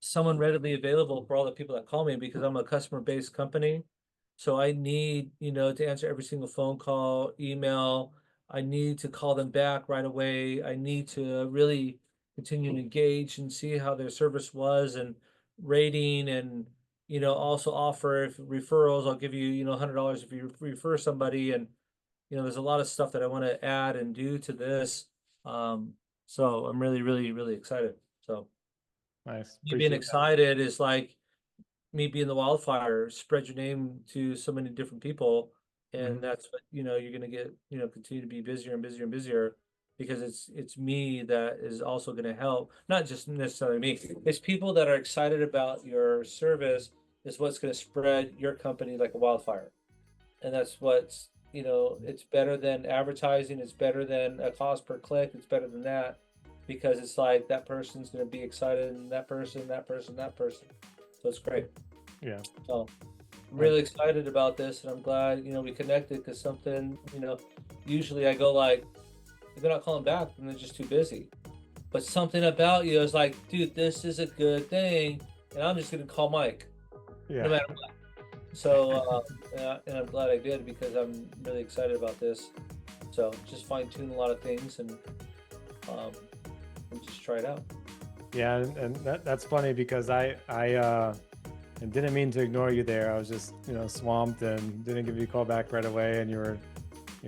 someone readily available for all the people that call me because I'm a customer-based company. So I need, to answer every single phone call, email. I need to call them back right away. I need to really continue to engage and see how their service was and rating and, also offer if referrals. I'll give you, $100 if you refer somebody. And, there's a lot of stuff that I want to add and do to this. So I'm really, really, really excited. So Nice. me being Appreciate that. excited is like me being the wildfire, spread your name to so many different people. And Mhm. that's what, you're gonna get, continue to be busier and busier and busier because it's me that is also gonna help, not just necessarily me. It's people that are excited about your service is what's gonna spread your company like a wildfire. And that's what's, it's better than advertising, it's better than a cost per click, it's better than that because it's like that person's gonna be excited and that person, that person, that person. So it's great. Yeah. So I'm I, really excited about this, and I'm glad we connected because something usually I go like, if they're not calling back, then they're just too busy. But something about you is like, dude, this is a good thing, and I'm just gonna call Mike, no yeah. matter what. So and I'm glad I did because I'm really excited about this. So just fine tune a lot of things um, and just try it out. Yeah, and that's funny because I didn't mean to ignore you there. I was just, swamped and didn't give you a call back right away, and you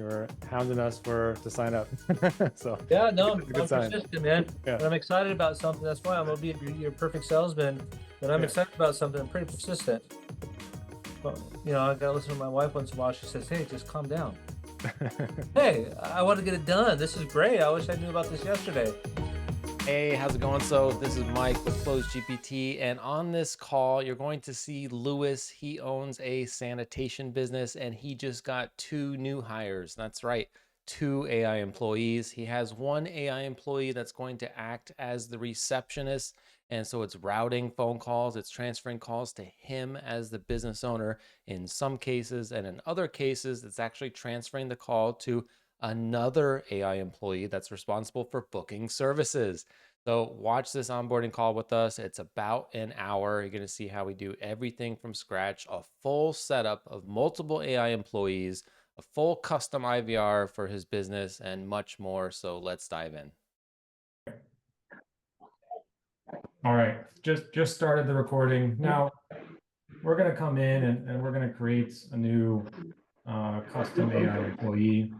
were hounding us to sign up. So Yeah, no, it's a good I'm sign. persistent, man. Yeah, When I'm excited about something, that's why I'm gonna be your perfect salesman. When I'm yeah. excited about something, I'm pretty persistent. But I gotta listen to my wife once in a while. She says, "Hey, just calm down. Hey, I want to get it done. This is great. I wish I knew about this yesterday." Hey, how's it going? So this is Mike with Close GPT, and on this call, you're going to see Lewis. He owns a sanitation business, and he just got 2 new hires. That's right, 2 AI employees. He has 1 AI employee that's going to act as the receptionist, and so it's routing phone calls, it's transferring calls to him as the business owner in some cases, and in other cases, it's actually transferring the call to another AI employee that's responsible for booking services. So watch this onboarding call with us. It's about an hour. You're going to see how we do everything from scratch, a full setup of multiple AI employees, a full custom IVR for his business, and much more. So let's dive in. All right, just started the recording. Now we're gonna come in and we're gonna create a new custom AI employee.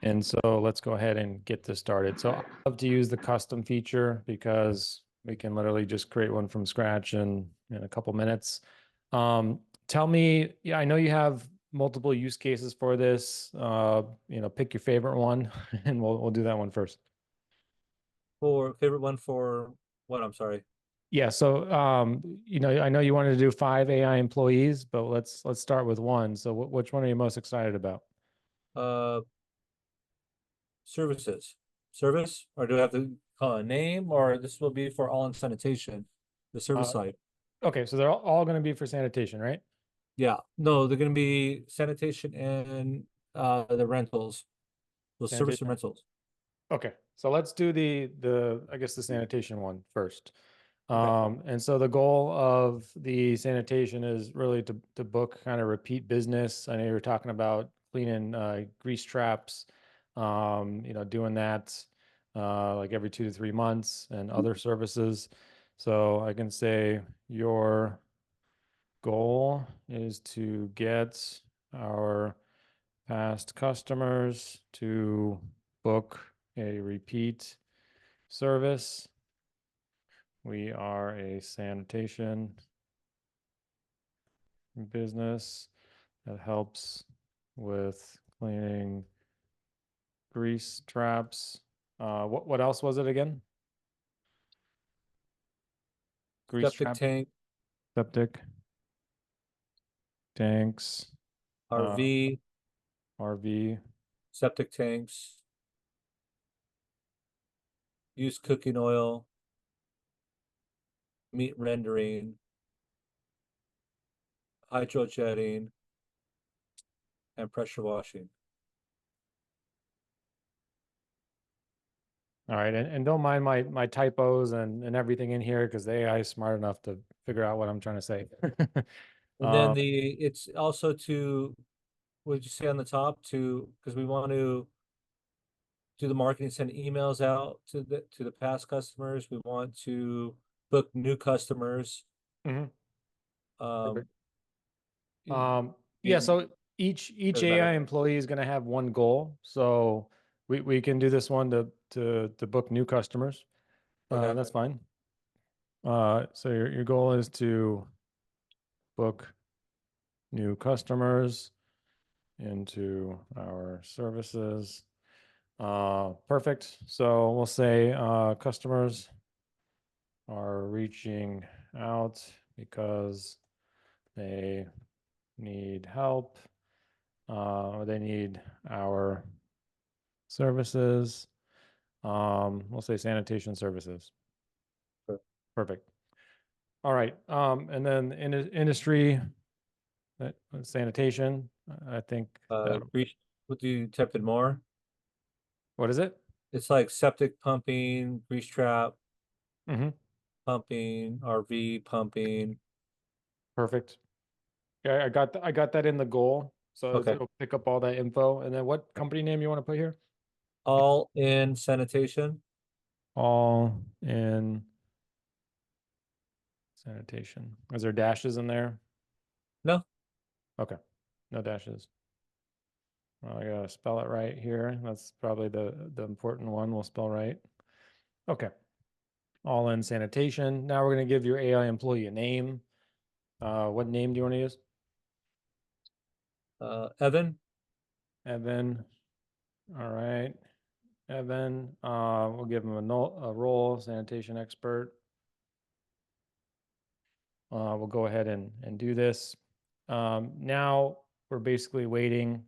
And so let's go ahead and get this started. So I love to use the custom feature because we can literally just create one from scratch in a couple minutes. Tell me, yeah, I know you have multiple use cases for this. Pick your favorite one, and we'll do that one first. For favorite one for what? I'm sorry. Yeah. So, I know you wanted to do 5 AI employees, but let's start with one. So, which one are you most excited about? Uh, Services. Service, or do I have to call a name, or this will be for all in sanitation, the service Uh, side? okay, so they're all going to be for sanitation, right? Yeah, no, they're gonna be sanitation and the rentals, the service and Sanitation. rentals. Okay, so let's do the I guess the sanitation one first. Okay. And so the goal of the sanitation is really to book kind of repeat business. I know you were talking about cleaning grease traps, doing that like every 2 to 3 months and other services. So I can say your goal is to get our past customers to book a repeat service. We are a sanitation business that helps with cleaning grease traps. What else was it again? Grease Septic trap, tank, septic tanks, uh, RV, RV. septic tanks, used cooking oil, meat rendering, hydrojetting, and pressure washing. All right, and don't mind my typos and everything in here because the AI is smart enough to figure out what I'm trying to say. And then Um, it's also to, what did you say on the top, to, because we want to do the marketing, send emails out to the past customers. We want to book new customers. mhm, Um, perfect. y- Yeah, y- so each doesn't matter. AI employee is going to have one goal. So we can do this one to book new customers. Okay. That's fine. So your goal is to book new customers into our services. Perfect. So we'll say customers are reaching out because they need help, or they need our services. We'll say sanitation services. Sure. Perfect. All right. And then in industry, sanitation, I think that, What do you type in more? what is it? It's like septic pumping, grease trap Mm-hmm. pumping, RV pumping. Perfect. Yeah, I got that in the goal. So Okay. it'll pick up all that info. And then what company name you want to put here? All in sanitation. All in sanitation. Is there dashes in there? No. Okay. No dashes. Well, I gotta spell it right here. That's probably the important one. We'll spell right. Okay. All in sanitation. Now we're gonna give your AI employee a name. What name do you want to use? Evan. Evan. All right. Evan. We'll give him a role, sanitation expert. We'll go ahead and do this. Now we're basically waiting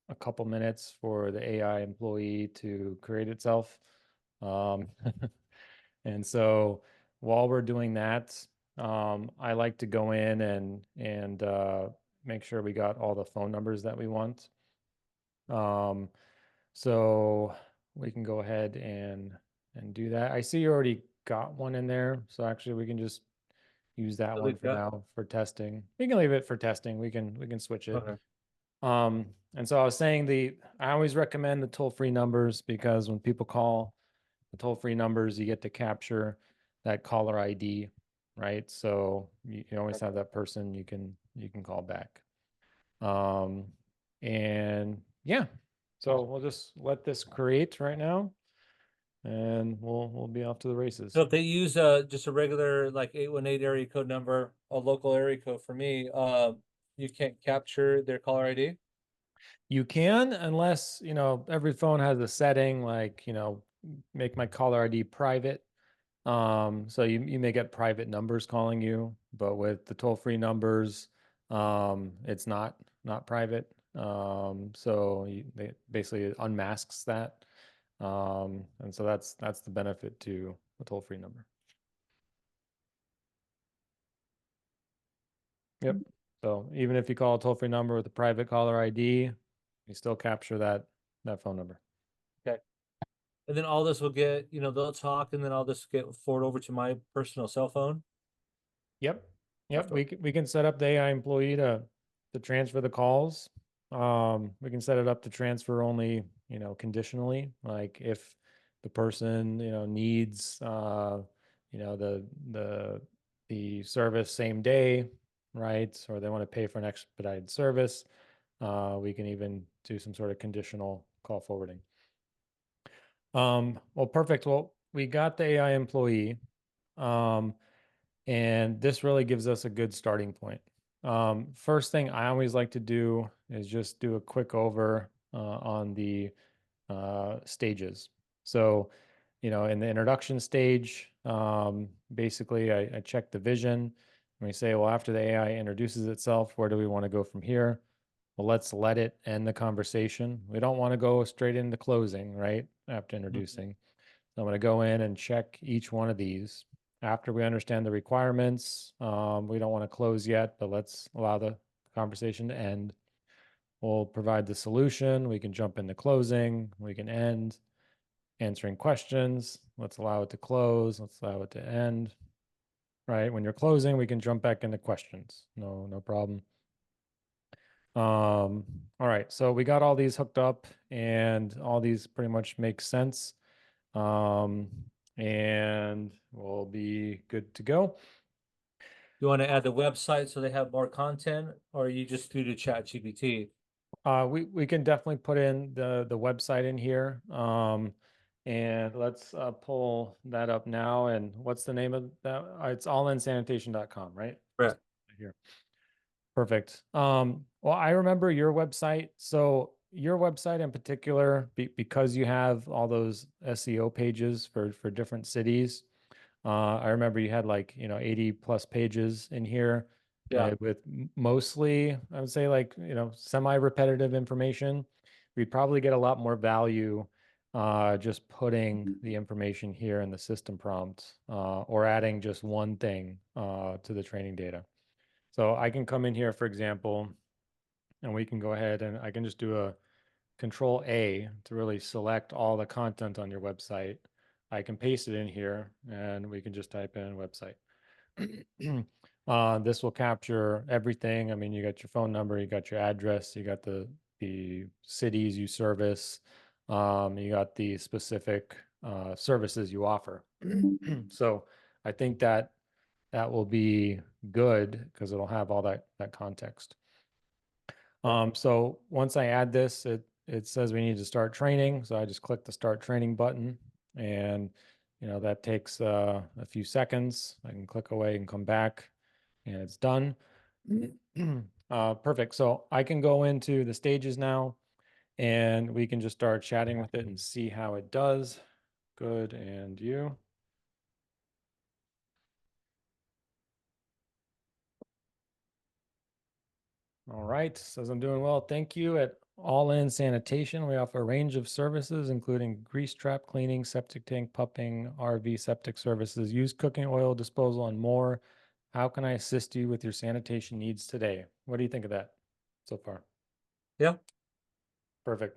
a couple minutes for the AI employee to create itself. Um, and so while we're doing that, I like to go in and make sure we got all the phone numbers that we want. Um, so we can go ahead and do that. I see you already got one in there, so actually we can just use that one We've for got. now for testing. We can leave it for testing. We can switch it. Okay. And so I was saying I always recommend the toll-free numbers because when people call the toll-free numbers, you get to capture that caller ID, right? So you always have that person you can call back. Um, and yeah, so we'll just let this create right now, and we'll be off to the races. So if they use just a regular like 818 area code number, a local area code for me, you can't capture their caller ID. You can, unless, every phone has a setting like, make my caller ID private. So you may get private numbers calling you, but with the toll-free numbers, it's not private. So they basically unmasks that. And so that's the benefit to a toll-free number. Yep. So even if you call a toll-free number with a private caller ID, you still capture that phone number. Okay. And then all this will get, they'll talk and then all this get forward over to my personal cell phone Yep. Yep. after. We can set up the AI employee to transfer the calls. We can set it up to transfer only, conditionally, like if the person, needs the service same day, right? Or they want to pay for an expedited service. We can even do some sort of conditional call forwarding. Well, perfect. Well, we got the AI employee. And this really gives us a good starting point. First thing I always like to do is just do a quick over on the stages. So, in the introduction stage, basically I check the vision and we say, well, after the AI introduces itself, where do we want to go from here? Well, let's let it end the conversation. We don't want to go straight into closing, right? After introducing. So I'm going to go in and check each one of these. After we understand the requirements, we don't want to close yet, but let's allow the conversation to end. We'll provide the solution. We can jump into closing. We can end. answering questions. Let's allow it to close. Let's allow it to end. Right? When you're closing, we can jump back into questions. No problem. All right, so we got all these hooked up and all these pretty much make sense. Um, and we'll be good to go. You want to add the website so they have more content, or you just do the chat GPT? We can definitely put in the website in here. And let's pull that up now. And what's the name of that? It's allinsanitation.com, right? Correct. Here. Perfect. Well, I remember your website. So your website in particular, because you have all those SEO pages for different cities. I remember you had like 80 plus pages in here, Yeah. with mostly, I would say, like semi-repetitive information. We'd probably get a lot more value just putting the information here in the system prompt, or adding just one thing to the training data. So I can come in here, for example, and we can go ahead and I can just do a Control A to really select all the content on your website. I can paste it in here and we can just type in website. This will capture everything. I mean, you got your phone number, you got your address, you got the cities you service, you got the specific services you offer. So I think that will be good because it'll have all that context. So once I add this, it says we need to start training. So I just click the start training button, and that takes a few seconds. I can click away and come back, and it's done. Perfect. So I can go into the stages now, and we can just start chatting with it and see how it does. Good, and you? All right, says I'm doing well. Thank you. At All In Sanitation, we offer a range of services, including grease trap cleaning, septic tank pumping, RV septic services, used cooking oil disposal, and more. How can I assist you with your sanitation needs today? What do you think of that so far? Yeah. Perfect.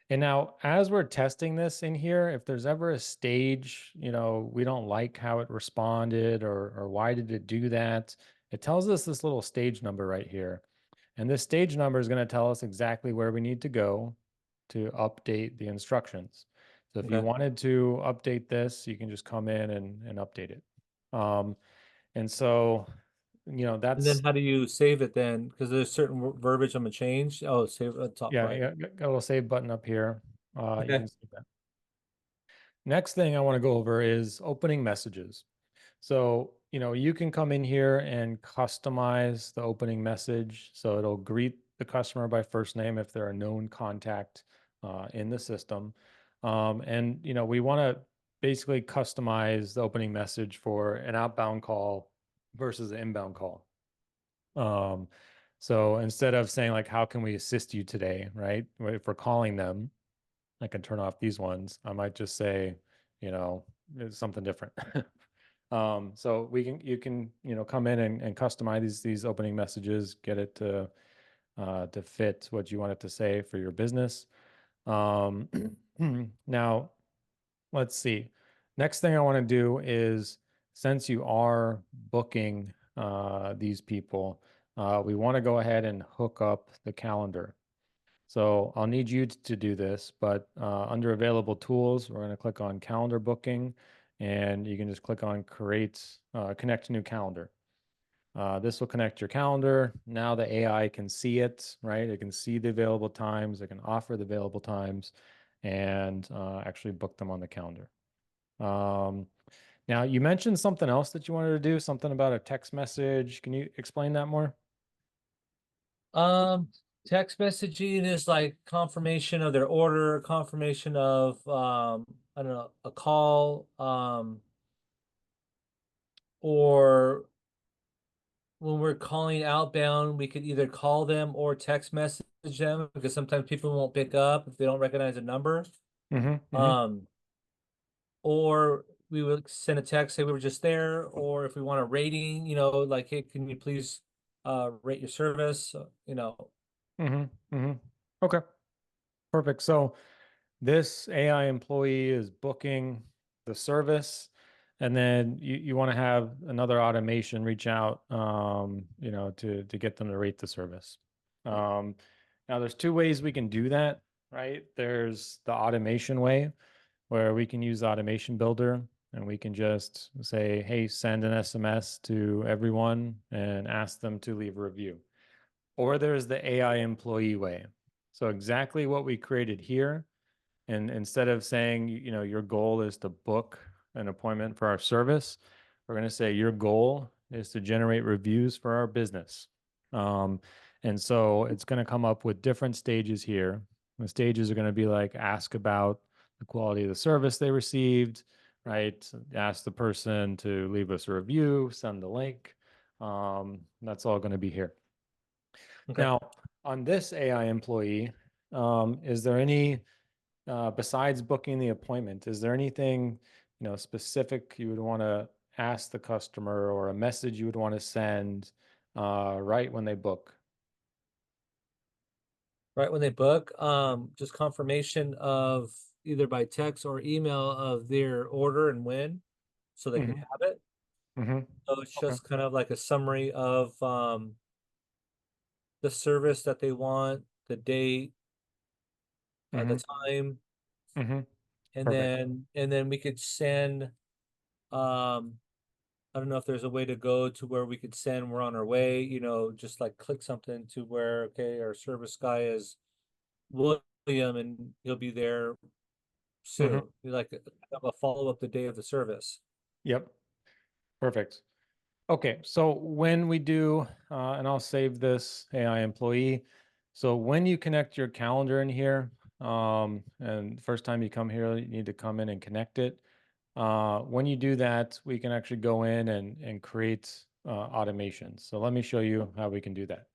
And now, as we're testing this in here, if there's ever a stage, we don't like how it responded, or why did it do that, it tells us this little stage number right here. And this stage number is going to tell us exactly where we need to go to update the instructions. So if you Okay. wanted to update this, you can just come in and update it. And so, And that's, then how do you save it then? Because there's certain verbiage I'm gonna change. Oh, save at the top yeah, right. got a little save button up here. You Okay. can see that. Next thing I want to go over is opening messages. So, you can come in here and customize the opening message. So it'll greet the customer by first name if they're a known contact in the system. And, we want to basically customize the opening message for an outbound call versus an inbound call. So instead of saying like, how can we assist you today? Right? If we're calling them, I can turn off these ones. I might just say, it's something different. So you can, come in and customize these opening messages, get it to fit what you want it to say for your business. Now, let's see. Next thing I want to do is, since you are booking these people, we want to go ahead and hook up the calendar. So I'll need you to do this, but under available tools, we're going to click on calendar booking, and you can just click on connect new calendar. This will connect your calendar. Now the AI can see it, right? It can see the available times, it can offer the available times, and actually book them on the calendar. Now you mentioned something else that you wanted to do, something about a text message. Can you explain that more? Text messaging is like confirmation of their order, confirmation of I don't know, a call, or when we're calling outbound, we could either call them or text message them because sometimes people won't pick up if they don't recognize a number. Um, or we would send a text, say we were just there, or if we want a rating, like, hey, can you please rate your service? Okay, perfect. So this AI employee is booking the service, and then you want to have another automation reach out, to get them to rate the service. Now there's two ways we can do that, right? There's the automation way, where we can use the automation builder and we can just say, hey, send an SMS to everyone and ask them to leave a review. Or there's the AI employee way. So exactly what we created here. And instead of saying, your goal is to book an appointment for our service, we're going to say your goal is to generate reviews for our business. And so it's going to come up with different stages here. The stages are going to be like ask about the quality of the service they received, right? Ask the person to leave us a review, send the link. That's all going to be here. Okay. Now, on this AI employee, is there any, besides booking the appointment, is there anything, specific you would want to ask the customer or a message you would want to send right when they book? Right when they book, just confirmation of either by text or email of their order and when, so they can Mm-hmm. have it. Mm-hmm. So it's Okay. just kind of like a summary of the service that they want, the date, the Mm-hmm. time, Mm-hmm. and Perfect. then we could send I don't know if there's a way to go to where we could send we're on our way, just like click something to where, okay, our service guy is William and he'll be there Mm-hmm. soon. We like have a follow up the day of the service. Yep. Perfect. Okay, so when we do, and I'll save this AI employee. So when you connect your calendar in here, and first time you come here, you need to come in and connect it. When you do that, we can actually go in and create automation. So let me show you how we can do that.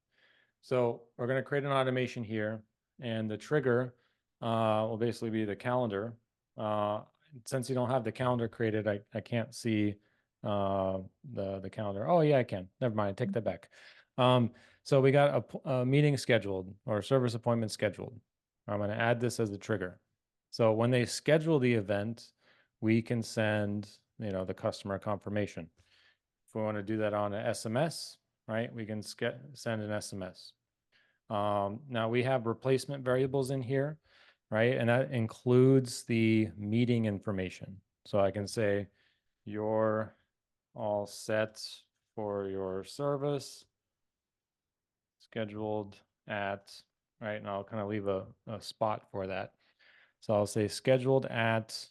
So we're going to create an automation here, and the trigger will basically be the calendar. Uh, since you don't have the calendar created, I can't see the calendar. Oh yeah, I can. Never mind. Take that back. So we got a meeting scheduled or a service appointment scheduled. I'm going to add this as a trigger. So when they schedule the event, we can send the customer confirmation. If we want to do that on an SMS, right, we can send an SMS. Now we have replacement variables in here, right? And that includes the meeting information. So I can say you're all set for your service scheduled at, right? And I'll kind of leave a spot for that. So I'll say scheduled at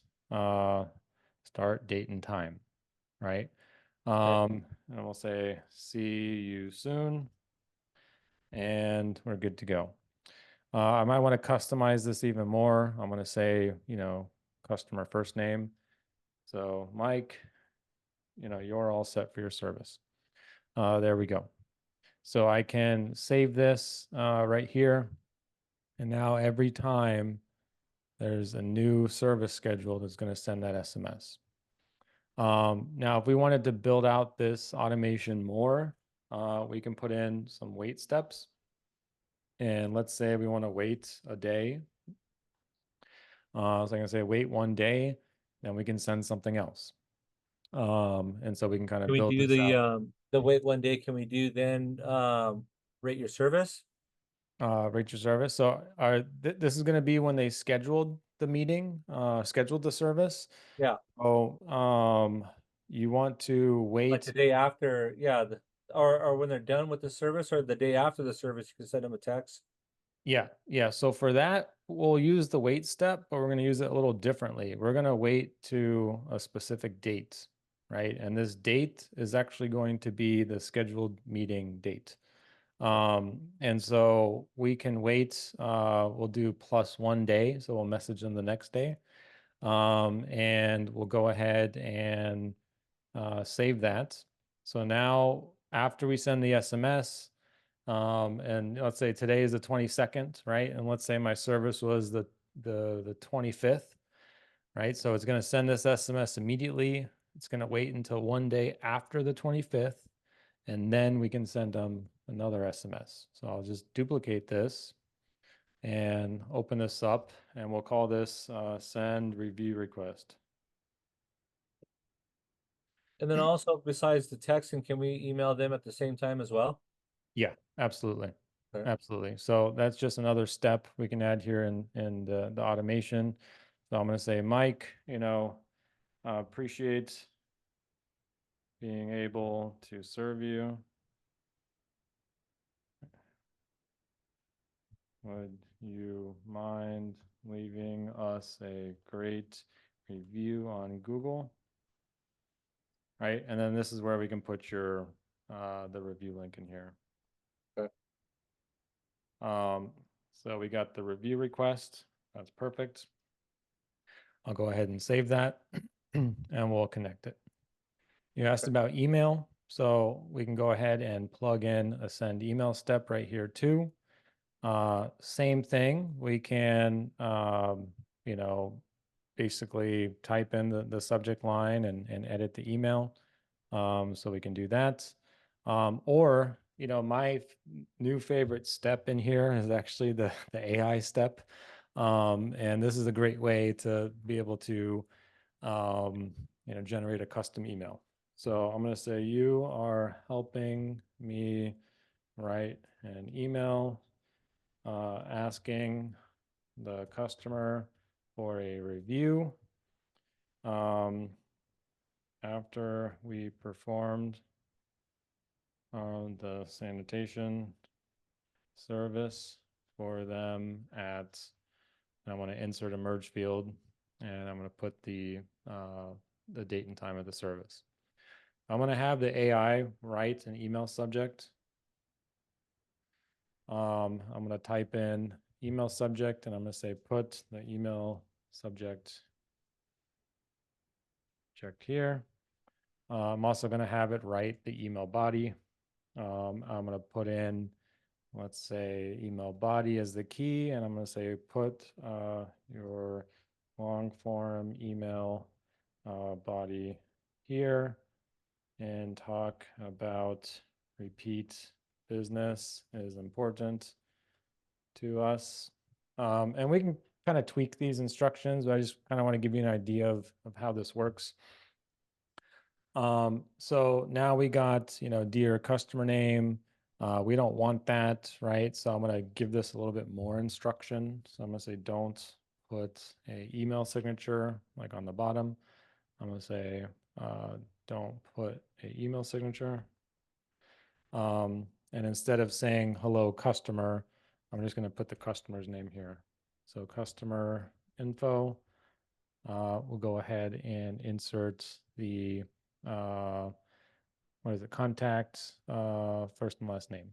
start date and time, right? Okay. And we'll say see you soon, and we're good to go. I might want to customize this even more. I'm going to say, customer first name. So Mike, you're all set for your service. There we go. So I can save this right here. And now every time there's a new service scheduled, it's going to send that SMS. Now, if we wanted to build out this automation more, we can put in some wait steps. And let's say we want to wait a day. So I can say wait one day, then we can send something else. And so we can kind Can of we build do this out. the wait one day? Can we do then rate your service? Rate your service. So this is going to be when they scheduled the meeting, scheduled the service. Yeah, Oh, you want to like the wait. day after, yeah, or when they're done with the service, or the day after the service, you can send them a text. Yeah, yeah. So for that, we'll use the wait step, but we're going to use it a little differently. We're going to wait to a specific date, right? And this date is actually going to be the scheduled meeting date. And so we can wait, we'll do plus 1 day. So we'll message them the next day. And we'll go ahead and save that. So now after we send the SMS, and let's say today is the 22nd, right? And let's say my service was the 25th, right? So it's going to send this SMS immediately. It's going to wait until 1 day after the 25th, and then we can send them another SMS. So I'll just duplicate this and open this up, and we'll call this send review request. And then also, besides the texting, can we email them at the same time as well? Yeah, absolutely. Okay. Absolutely. So that's just another step we can add here in the automation. So I'm going to say, Mike, appreciate being able to serve you. Would you mind leaving us a great review on Google? Right. And then this is where we can put your the review link in here. Okay. So we got the review request. That's perfect. I'll go ahead and save that and we'll connect it. You asked about email. So we can go ahead and plug in a send email step right here too. Same thing. We can, basically type in the subject line and edit the email. So we can do that. Or, my new favorite step in here is actually the AI step. And this is a great way to be able to, generate a custom email. So I'm going to say, you are helping me write an email asking the customer for a review after we performed the sanitation service for them at, and I want to insert a merge field, and I'm going to put the date and time of the service. I'm going to have the AI write an email subject. I'm going to type in email subject, and I'm going to say put the email subject checked here. I'm also going to have it write the email body. I'm going to put in, let's say, email body as the key, and I'm going to say put your long form email body here and talk about repeat business is important to us. And we can kind of tweak these instructions, but I just kind of want to give you an idea of how this works. So now we got, dear customer name. We don't want that, right? So I'm going to give this a little bit more instruction. So I'm going to say, don't put a email signature like on the bottom. I'm going to say, don't put a email signature. And instead of saying hello customer, I'm just going to put the customer's name here. So customer info, we'll go ahead and insert the, contact, first and last name.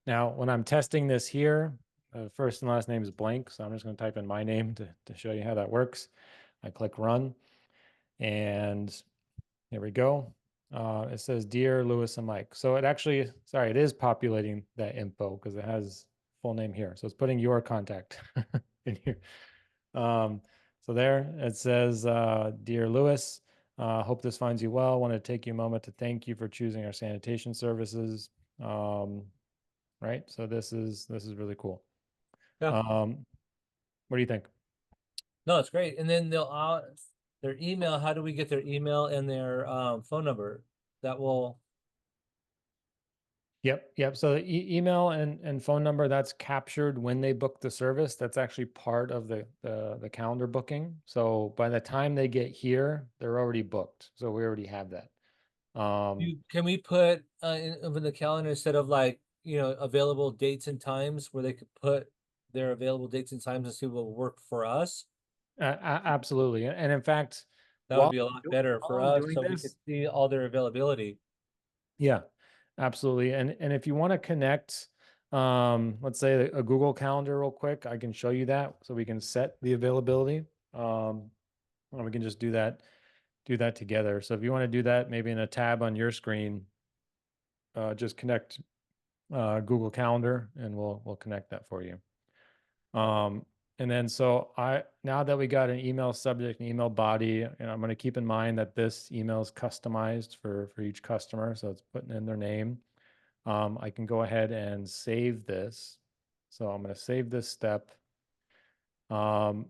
Now, when I'm testing this here, first and last name is blank. So I'm just going to type in my name to show you how that works. I click run and here we go. It says, Dear Lewis and Mike. So it actually, sorry, it is populating that info because it has full name here. So it's putting your contact in here. So there it says, Dear Lewis, hope this finds you well. Want to take you a moment to thank you for choosing our sanitation services. Right. So this is really cool. Yeah. What do you think? No, it's great. And then their email, how do we get their email and their phone number? That will, Yep. So the email and phone number, that's captured when they book the service. That's actually part of the calendar booking. So by the time they get here, they're already booked. So we already have that. can we put in the calendar instead of like, available dates and times where they could put their available dates and times and see what will work for us? Absolutely. And in fact, That would be a lot better while for I'm us doing so we could this, see all their availability. yeah, absolutely. And if you want to connect, let's say a Google Calendar real quick, I can show you that so we can set the availability. And we can just do that together. So if you want to do that, maybe in a tab on your screen, just connect Google Calendar and we'll connect that for you. And then so now that we got an email subject and email body, and I'm going to keep in mind that this email is customized for each customer. So it's putting in their name. I can go ahead and save this. So I'm going to save this step. And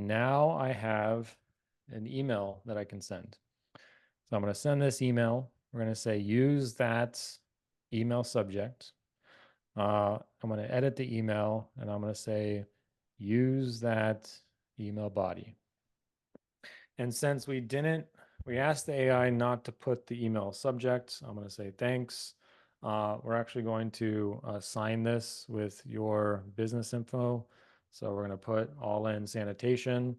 now I have an email that I can send. So I'm going to send this email. We're going to say use that email subject. I'm going to edit the email and I'm going to say use that email body. And since we asked the AI not to put the email subject, I'm going to say thanks. We're actually going to sign this with your business info. So we're going to put all in sanitation.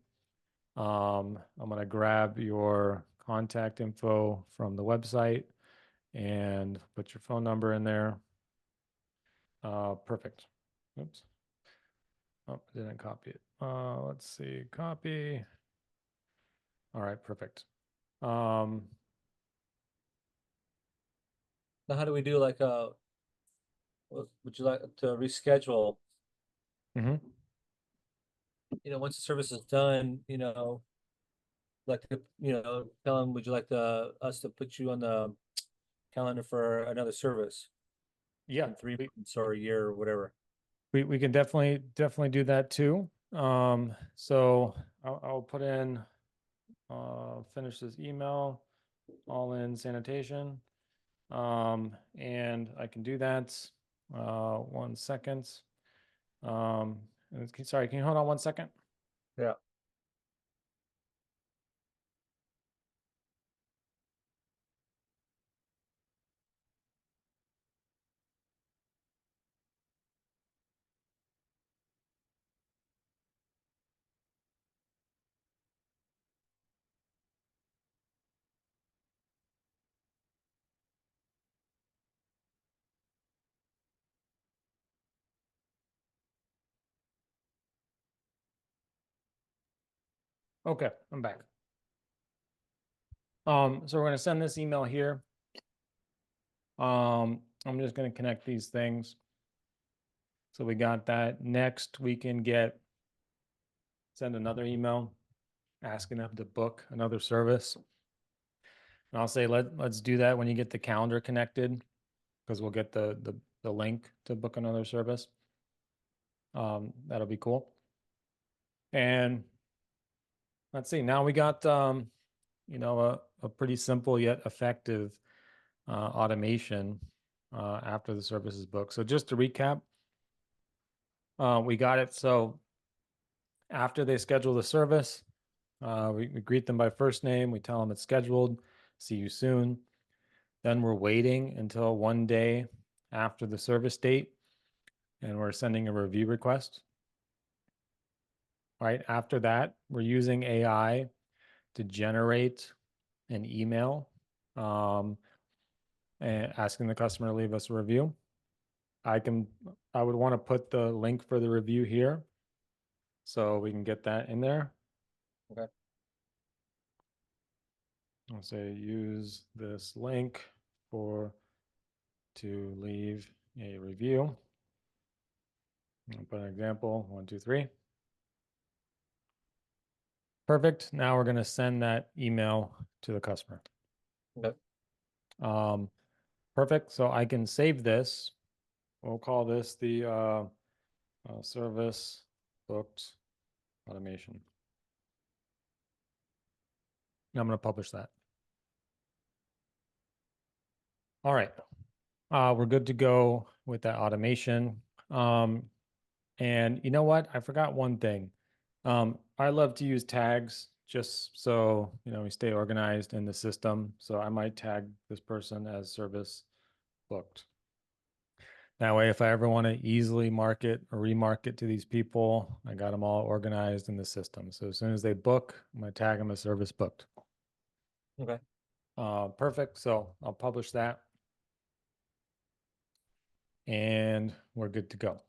I'm going to grab your contact info from the website and put your phone number in there. Perfect. Oops. Oh, I didn't copy it. Let's see, copy. All right, perfect. Now, how do we do like would you like to reschedule? Mhm. Once the service is done, like tell them, would you like us to put you on the calendar for another service Yeah, in 3 months or a year or whatever? we can definitely do that too. So I'll put in finish this email, all in sanitation. And I can do that. 1 second. Sorry, can you hold on 1 second? Yeah. Okay, I'm back. So we're going to send this email here. I'm just going to connect these things. So we got that. Next, we can send another email asking them to book another service. And I'll say let's do that when you get the calendar connected, because we'll get the link to book another service. That'll be cool. And let's see. Now we got a pretty simple yet effective automation after the service is booked. So just to recap, we got it. So after they schedule the service, we greet them by first name. We tell them it's scheduled. See you soon. Then we're waiting until 1 day after the service date, and we're sending a review request. Right after that, we're using AI to generate an email and asking the customer to leave us a review. I would want to put the link for the review here so we can get that in there. Okay. I'll say use this link to leave a review. I'll put an example, 1, 2, 3. Perfect. Now we're going to send that email to the customer. Okay. Perfect. So I can save this. We'll call this the service booked automation. I'm going to publish that. All right. We're good to go with that automation. And you know what? I forgot one thing. I love to use tags just so, we stay organized in the system. So I might tag this person as service booked. That way, if I ever want to easily market or remarket to these people, I got them all organized in the system. So as soon as they book, I'm going to tag them as service booked. Okay. Perfect. So I'll publish that. And we're good to go.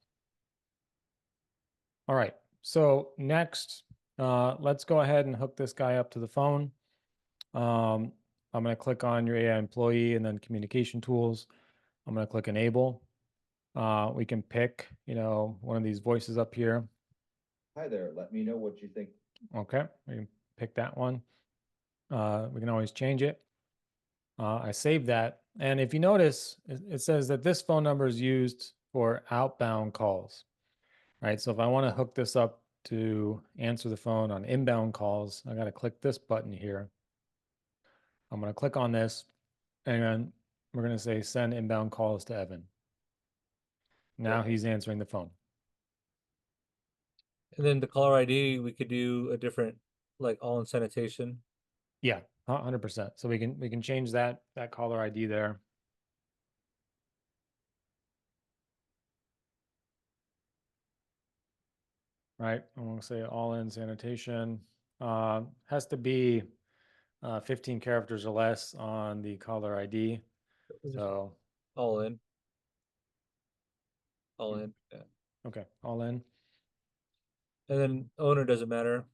All right. So next, let's go ahead and hook this guy up to the phone. I'm going to click on your AI employee and then communication tools. I'm going to click enable. We can pick, one of these voices up here. Hi there, let me know what you think. Okay, we can pick that one. We can always change it. I saved that. And if you notice, it says that this phone number is used for outbound calls. right? So if I want to hook this up to answer the phone on inbound calls, I got to click this button here. I'm going to click on this, and then we're going to say send inbound calls to Evan. Now he's answering the phone. And then the caller ID, we could do a different, like all in sanitation. Yeah, 100%. So we can change that caller ID there. Right, I'm gonna say all in sanitation. Has to be 15 characters or less on the caller ID. So All in. All in, yeah. okay, all in. And then owner doesn't matter.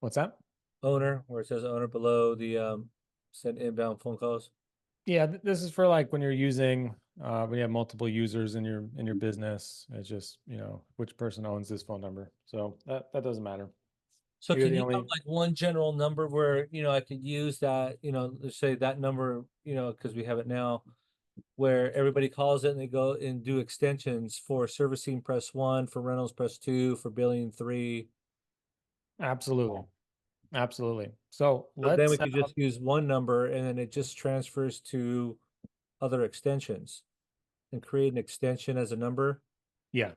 What's that? Owner, where it says owner below the send inbound phone calls. Yeah, this is for like when you're using when you have multiple users in your business. It's just, which person owns this phone number. So that doesn't matter. So You're can the you only have like one general number where, I could use that, let's say that number, because we have it now, where everybody calls it and they go and do extensions for servicing, press 1, for rentals, press 2, for billing, 3. Absolutely. Absolutely. So So then let's we set could up, just use one number and then it just transfers to other extensions and create an extension as a number. yeah,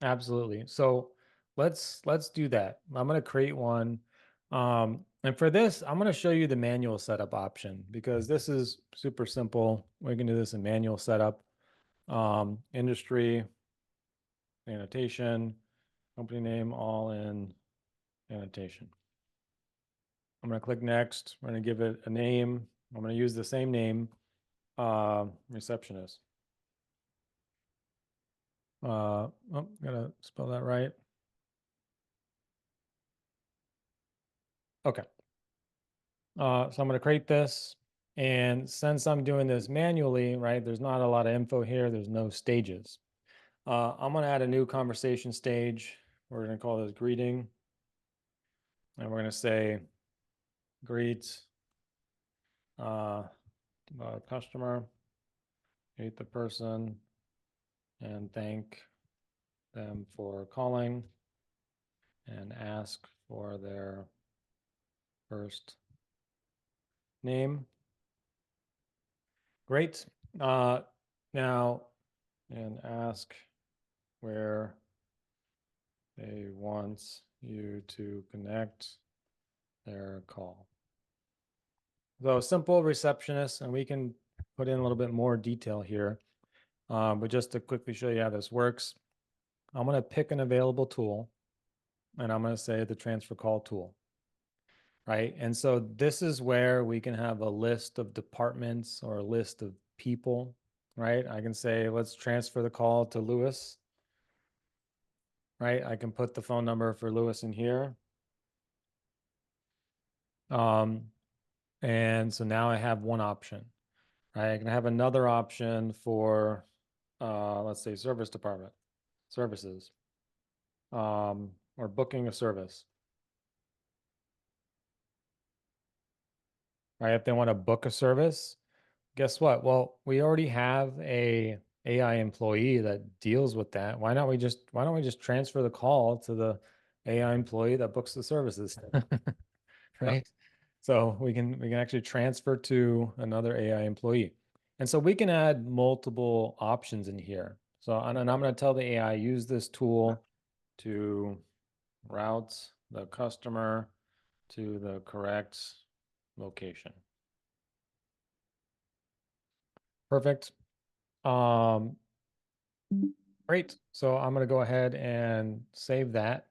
absolutely. So let's do that. I'm going to create one. And for this, I'm going to show you the manual setup option because this is super simple. We can do this in manual setup. Industry, annotation, company name, all in annotation. I'm going to click next. We're going to give it a name. I'm going to use the same name, receptionist. Gotta spell that right. Okay. So I'm going to create this. And since I'm doing this manually, right, there's not a lot of info here. There's no stages. I'm going to add a new conversation stage. We're going to call this greeting. And we're going to say, greet the customer, greet the person, and thank them for calling and ask for their first name. Great. Now, and ask where they want you to connect their call. So simple receptionist, and we can put in a little bit more detail here. But just to quickly show you how this works, I'm going to pick an available tool, and I'm going to say the transfer call tool. Right. And so this is where we can have a list of departments or a list of people, right? I can say, let's transfer the call to Lewis, right? I can put the phone number for Lewis in here. And so now I have one option, right? I can have another option for, let's say service department, services, or booking a service. Right? If they want to book a service, guess what? Well, we already have a AI employee that deals with that. Why don't we just transfer the call to the AI employee that books the services? Right? So we can actually transfer to another AI employee. And so we can add multiple options in here. So and I'm going to tell the AI use this tool to route the customer to the correct location. Perfect. Great. So I'm going to go ahead and save that.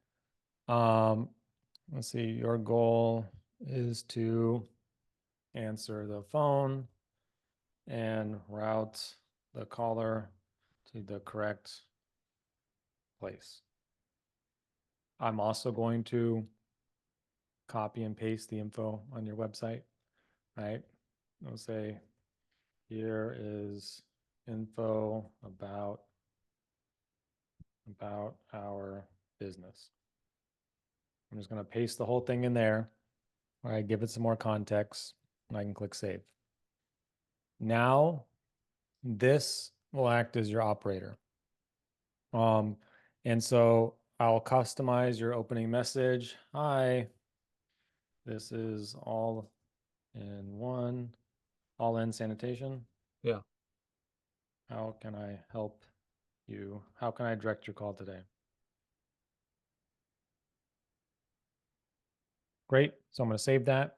Let's see, your goal is to answer the phone and route the caller to the correct place. I'm also going to copy and paste the info on your website, right? I'll say, here is info about our business. I'm just going to paste the whole thing in there. All right, give it some more context, and I can click save. Now, this will act as your operator. And so I'll customize your opening message. Hi, this is all in one, all in sanitation. Yeah. How can I help you? How can I direct your call today? Great. So I'm going to save that.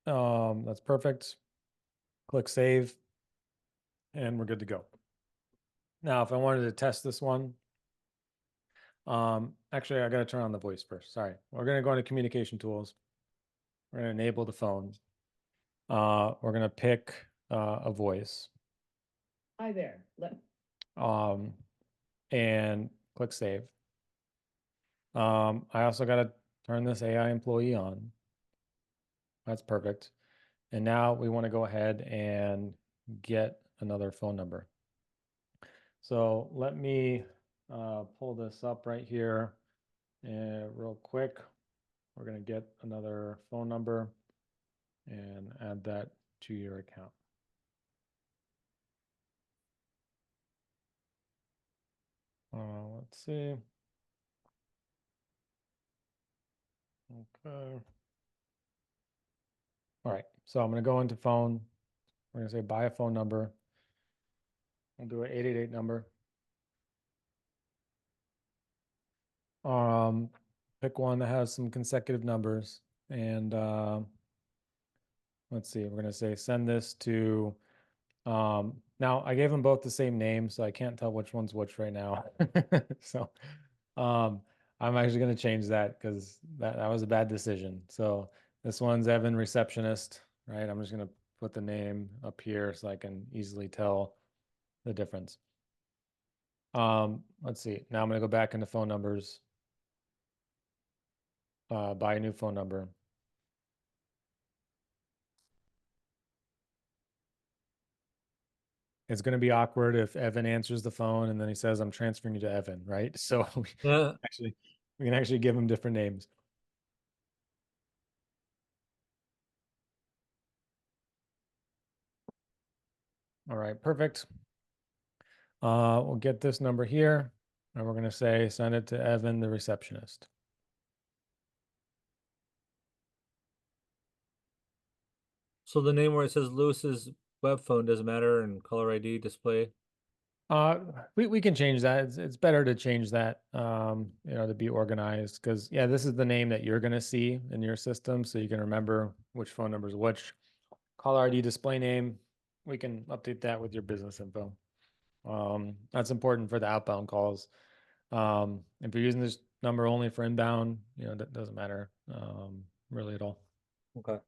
That's perfect. Click save, and we're good to go. Now, if I wanted to test this one, actually, I got to turn on the voice first. Sorry. We're going to go into communication tools. We're going to enable the phone. We're going to pick a voice. Hi there. And click save. I also got to turn this AI employee on. That's perfect. And now we want to go ahead and get another phone number. So let me pull this up right here real quick. We're going to get another phone number and add that to your account. Let's see. Okay. All right. So I'm going to go into phone. We're going to say buy a phone number. We'll do an 888 number. Pick one that has some consecutive numbers. And let's see, we're going to say send this to, now I gave them both the same name, so I can't tell which one's which right now. So I'm actually going to change that because that was a bad decision. So this one's Evan Receptionist, right? I'm just going to put the name up here so I can easily tell the difference. Let's see. Now I'm going to go back into phone numbers. Buy a new phone number. It's going to be awkward if Evan answers the phone and then he says, I'm transferring you to Evan, right? So we can actually give him different names. All right, perfect. We'll get this number here and we're going to say, send it to Evan, the receptionist. So the name where it says Lewis's web phone doesn't matter and caller ID display. We can change that. It's better to change that, to be organized because yeah, this is the name that you're going to see in your system. So you can remember which phone number is which. Caller ID display name, we can update that with your business info. That's important for the outbound calls. If you're using this number only for inbound, that doesn't matter really at all. Okay.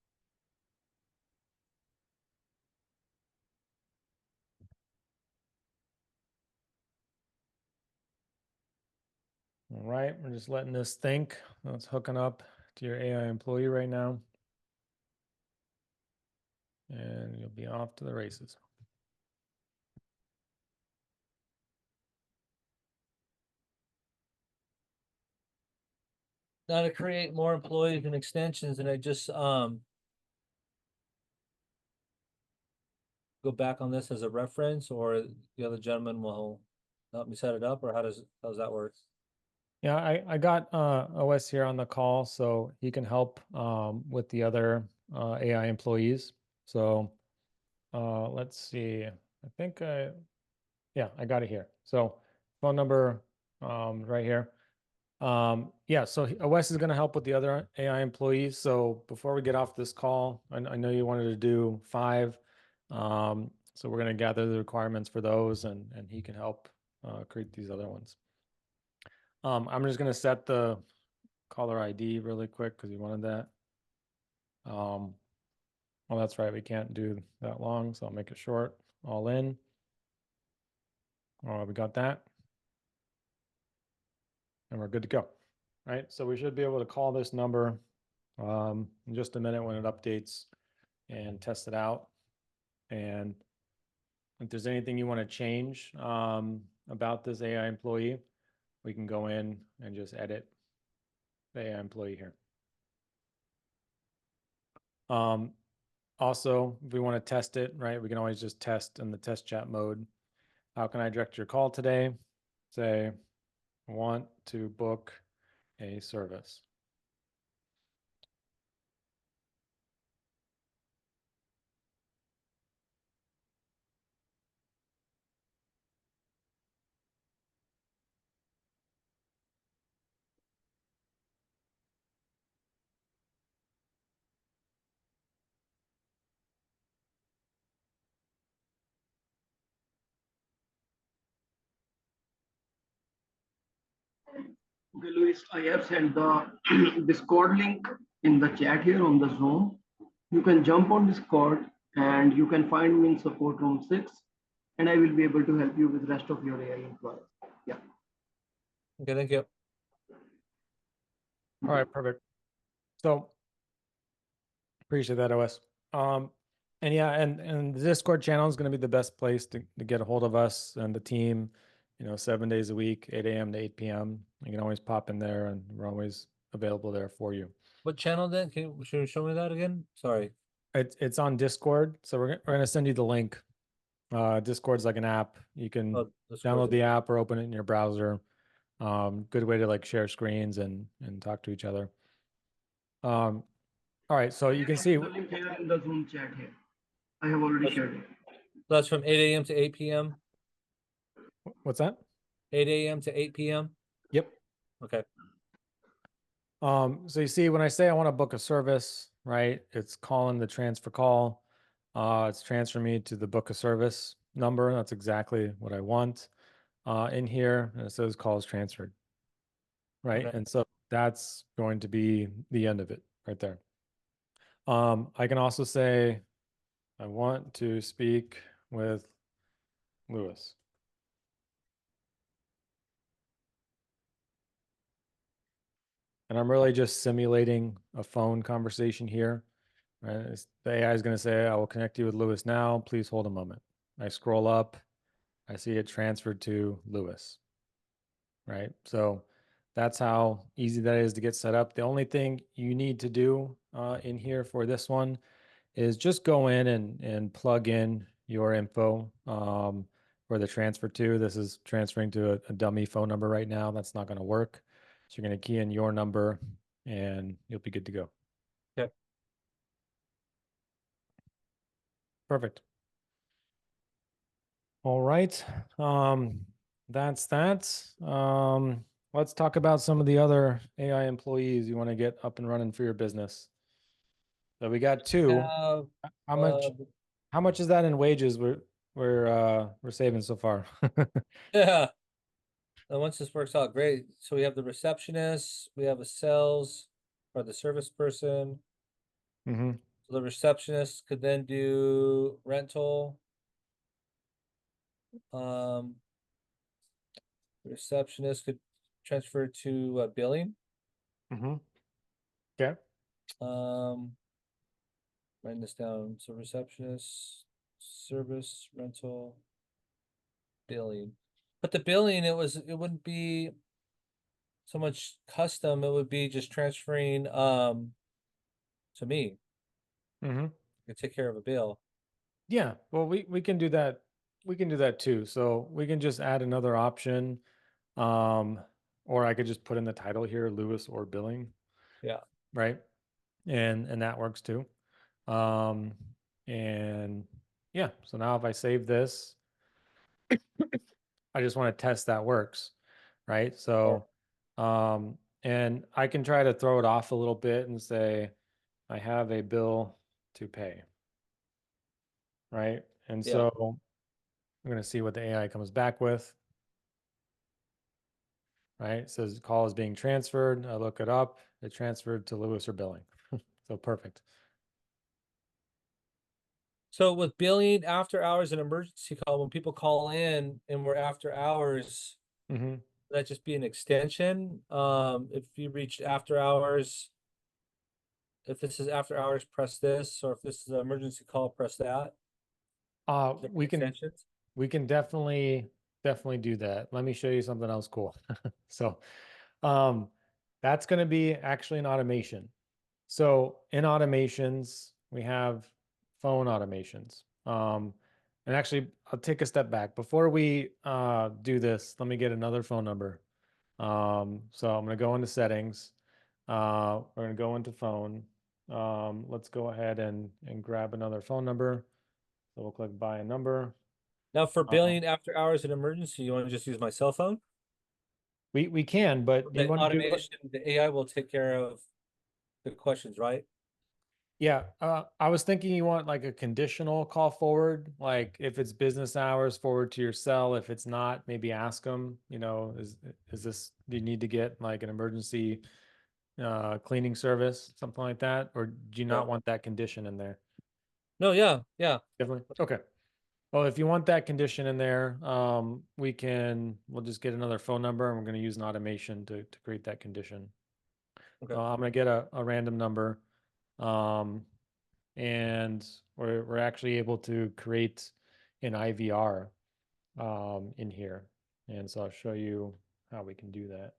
All right, we're just letting this think. It's hooking up to your AI employee right now. And you'll be off to the races. Now to create more employees and extensions, and I just go back on this as a reference, or the other gentleman will help me set it up, or how does that work? Yeah, I got OS here on the call, so he can help with the other AI employees. So let's see. I think yeah, I got it here. So phone number right here. Yeah, so OS is going to help with the other AI employees. So before we get off this call, I know you wanted to do 5. So we're going to gather the requirements for those, and he can help create these other ones. I'm just going to set the caller ID really quick because you wanted that. Well, that's right. We can't do that long, so I'll make it short. All in. We got that. And we're good to go. Right. So we should be able to call this number in just a minute when it updates and test it out. And if there's anything you want to change about this AI employee, we can go in and just edit the AI employee here. Also, if we want to test it, right, we can always just test in the test chat mode. How can I direct your call today? say, want to book a service. Okay, Luis, I have sent the Discord link in the chat here on the Zoom. You can jump on Discord and you can find me in support room 6 and I will be able to help you with rest of your AI employees. Yeah. Okay, thank you. All right, perfect. So appreciate that, OS. And yeah, and the Discord channel is going to be the best place to get a hold of us and the team, 7 days a week, 8 a.m. to 8 p.m. You can always pop in there and we're always available there for you. What channel then? Should you show me that again? Sorry. It's on Discord. So we're going to send you the link. Discord's like an app. You can Oh, Discord. download the app or open it in your browser. Good way to like share screens and talk to each other. All right, so you can see The link here in the Zoom chat here. I have already shared it. That's from 8 a.m. to 8 p.m. what's that? 8 a.m. to 8 p.m. Yep. Okay. So you see when I say I want to book a service, right? It's calling the transfer call. It's transferring me to the book a service number. That's exactly what I want in here. And it says calls transferred, right? Okay. And so that's going to be the end of it right there. I can also say I want to speak with Lewis. And I'm really just simulating a phone conversation here. Right? The AI is going to say, I will connect you with Lewis now. Please hold a moment. I scroll up. I see it transferred to Lewis. Right? So that's how easy that is to get set up. The only thing you need to do in here for this one is just go in and plug in your info for the transfer to. This is transferring to a dummy phone number right now. That's not going to work. So you're going to key in your number and you'll be good to go. Okay. Perfect. All right. That's that. Let's talk about some of the other AI employees you want to get up and running for your business. So we got two. How much is that in wages we're saving so far? Yeah. And once this works out, great. So we have the receptionist, we have a sales or the service person. Mm-hmm. So the receptionist could then do rental. The receptionist could transfer to billing. Mm-hmm. Okay. Writing this down. So receptionist, service, rental, billing. But the billing, it wouldn't be so much custom, it would be just transferring to me. Mm-hmm. I take care of a bill. Yeah. Well, we can do that. We can do that too. So we can just add another option. Or I could just put in the title here, Lewis or billing. Yeah. Right. And that works too. And yeah, so now if I save this, I just want to test that works, right? So, and I can try to throw it off a little bit and say, I have a bill to pay, right? And Yeah. so I'm going to see what the AI comes back with, right? It says call is being transferred. I look it up. It transferred to Lewis or billing. So perfect. So with billing, after hours and emergency call, when people call in and we're after hours, Mm-hmm. that just be an extension. If you reached after hours, if this is after hours, press this, or if this is an emergency call, press that. We can Extensions. we can definitely do that. Let me show you something else cool. So that's going to be actually an automation. So in automations, we have phone automations. And actually, I'll take a step back. Before we do this, let me get another phone number. So I'm going to go into settings. We're going to go into phone. Let's go ahead and grab another phone number. So we'll click buy a number. Now for Uh, billing after hours and emergency, you want to just use my cell phone? we can, but do you The want to do it? automation, the AI will take care of the questions, right? Yeah, I was thinking you want like a conditional call forward, like if it's business hours, forward to your cell. If it's not, maybe ask them, is this, do you need to get like an emergency cleaning service, something like that? Or do you Yeah. not want that condition in there? No, yeah, yeah. Definitely. Okay. Well, if you want that condition in there, we'll just get another phone number and we're going to use an automation to create that condition. Okay. I'm going to get a random number. And we're actually able to create an IVR in here. And so I'll show you how we can do that.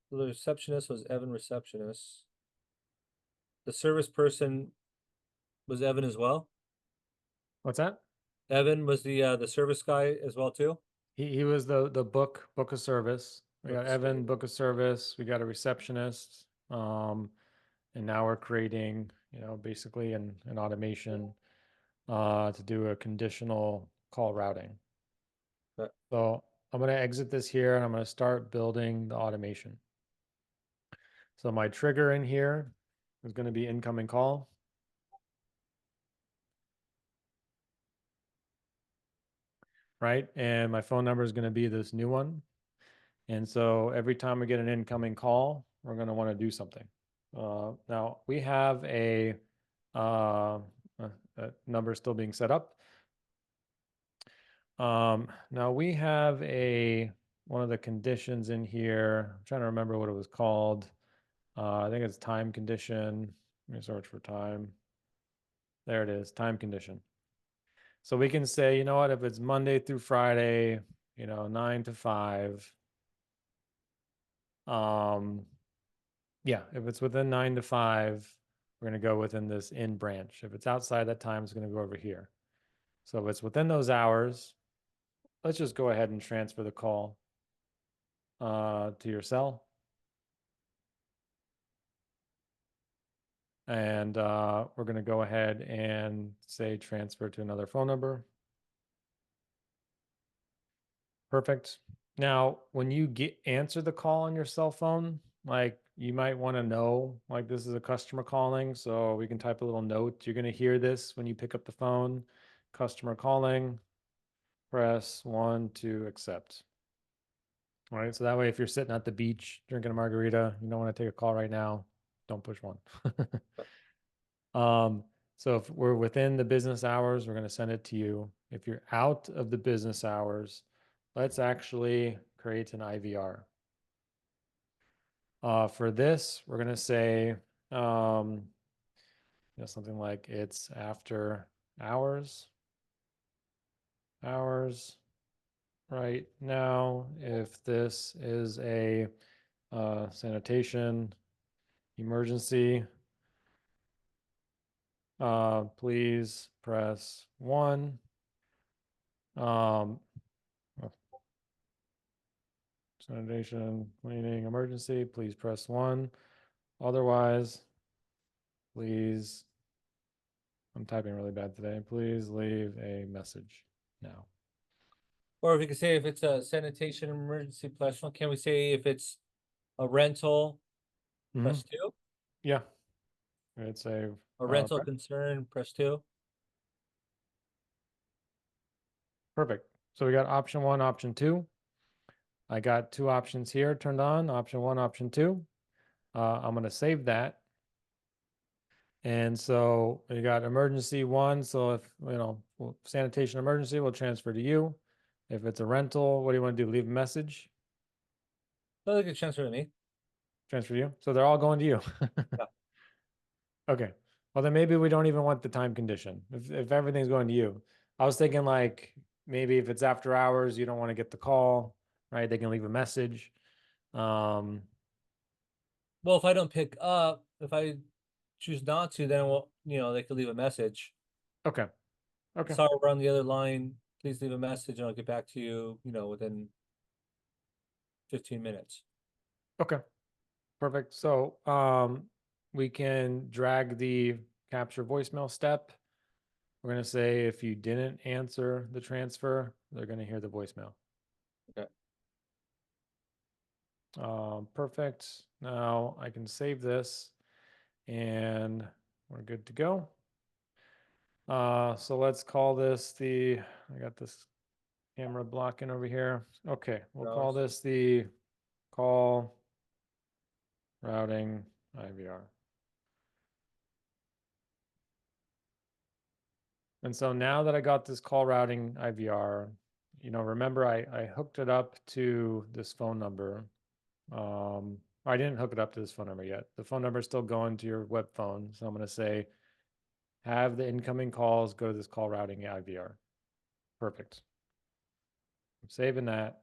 So the receptionist was Evan receptionist. The service person was Evan as well. What's that? Evan was the service guy as well too. He was the book of service. We got Book of Evan, service. book of service. We got a receptionist. And now we're creating, basically an automation to do a conditional call routing. Okay. So I'm going to exit this here and I'm going to start building the automation. So my trigger in here is going to be incoming call. Right. And my phone number is going to be this new one. And so every time we get an incoming call, we're going to want to do something. Now we have a number still being set up. Now we have one of the conditions in here. I'm trying to remember what it was called. I think it's time condition. Let me search for time. There it is, time condition. So we can say, you know what, if it's Monday through Friday, 9 to 5. Yeah, if it's within 9 to 5, we're going to go within this in branch. If it's outside that time, it's going to go over here. So if it's within those hours, let's just go ahead and transfer the call to your cell. And we're going to go ahead and say transfer to another phone number. Perfect. Now, when you answer the call on your cell phone, like you might want to know, like this is a customer calling, so we can type a little note. You're going to hear this when you pick up the phone. Customer calling, press 1 to accept. All right, so that way if you're sitting at the beach drinking a margarita, you don't want to take a call right now, don't push 1. So if we're within the business hours, we're going to send it to you. If you're out of the business hours, let's actually create an IVR. For this, we're going to say something like it's after hours. Right now, if this is a sanitation emergency, please press 1. Sanitation, cleaning, emergency, please press 1. Otherwise, please, I'm typing really bad today, please leave a message now. Or if you could say if it's a sanitation emergency plus one, can we say if it's a rental, press 2? Yeah. It's a rental concern, press 2. Perfect. So we got option 1, option 2. I got 2 options here turned on, option 1, option 2. I'm going to save that. And so you got emergency 1. So if, sanitation emergency, we'll transfer to you. If it's a rental, what do you want to do? Leave a message? No, they could transfer to me. Transfer to you? So they're all going to you. Yeah. Okay. Well, then maybe we don't even want the time condition if everything's going to you. I was thinking like maybe if it's after hours, you don't want to get the call, right? They can leave a message. Well, if I don't pick up, if I choose not to, then they could leave a message. Okay. Okay. Sorry, we're on the other line. Please leave a message and I'll get back to you, within 15 minutes. Okay. Perfect. So, we can drag the capture voicemail step. We're going to say if you didn't answer the transfer, they're going to hear the voicemail. Okay. Perfect. Now I can save this and we're good to go. So let's call this I got this camera blocking over here. Okay, we'll call this the call routing IVR. And so now that I got this call routing IVR, remember I hooked it up to this phone number. I didn't hook it up to this phone number yet. The phone number is still going to your web phone. So I'm going to say, have the incoming calls go to this call routing IVR. Perfect. I'm saving that.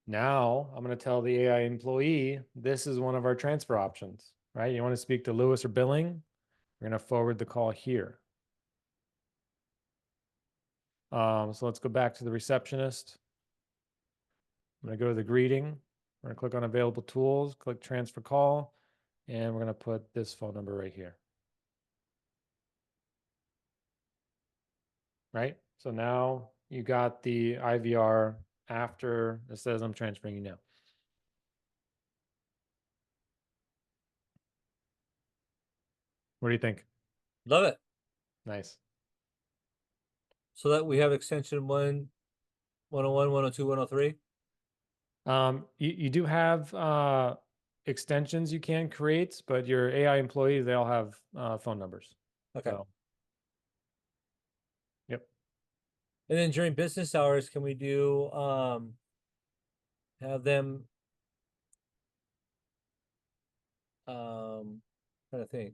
Now I'm going to tell the AI employee, this is one of our transfer options, right? You want to speak to Lewis or billing? We're going to forward the call here. So let's go back to the receptionist. I'm going to go to the greeting. We're going to click on available tools, click transfer call, and we're going to put this phone number right here. Right? So now you got the IVR after it says I'm transferring you now. What do you think? Love it. Nice. So that we have extension 101, 102, 103. You do have extensions you can create, but your AI employees, they all have phone numbers. Okay. So, yep. And then during business hours, can we do have them trying to think.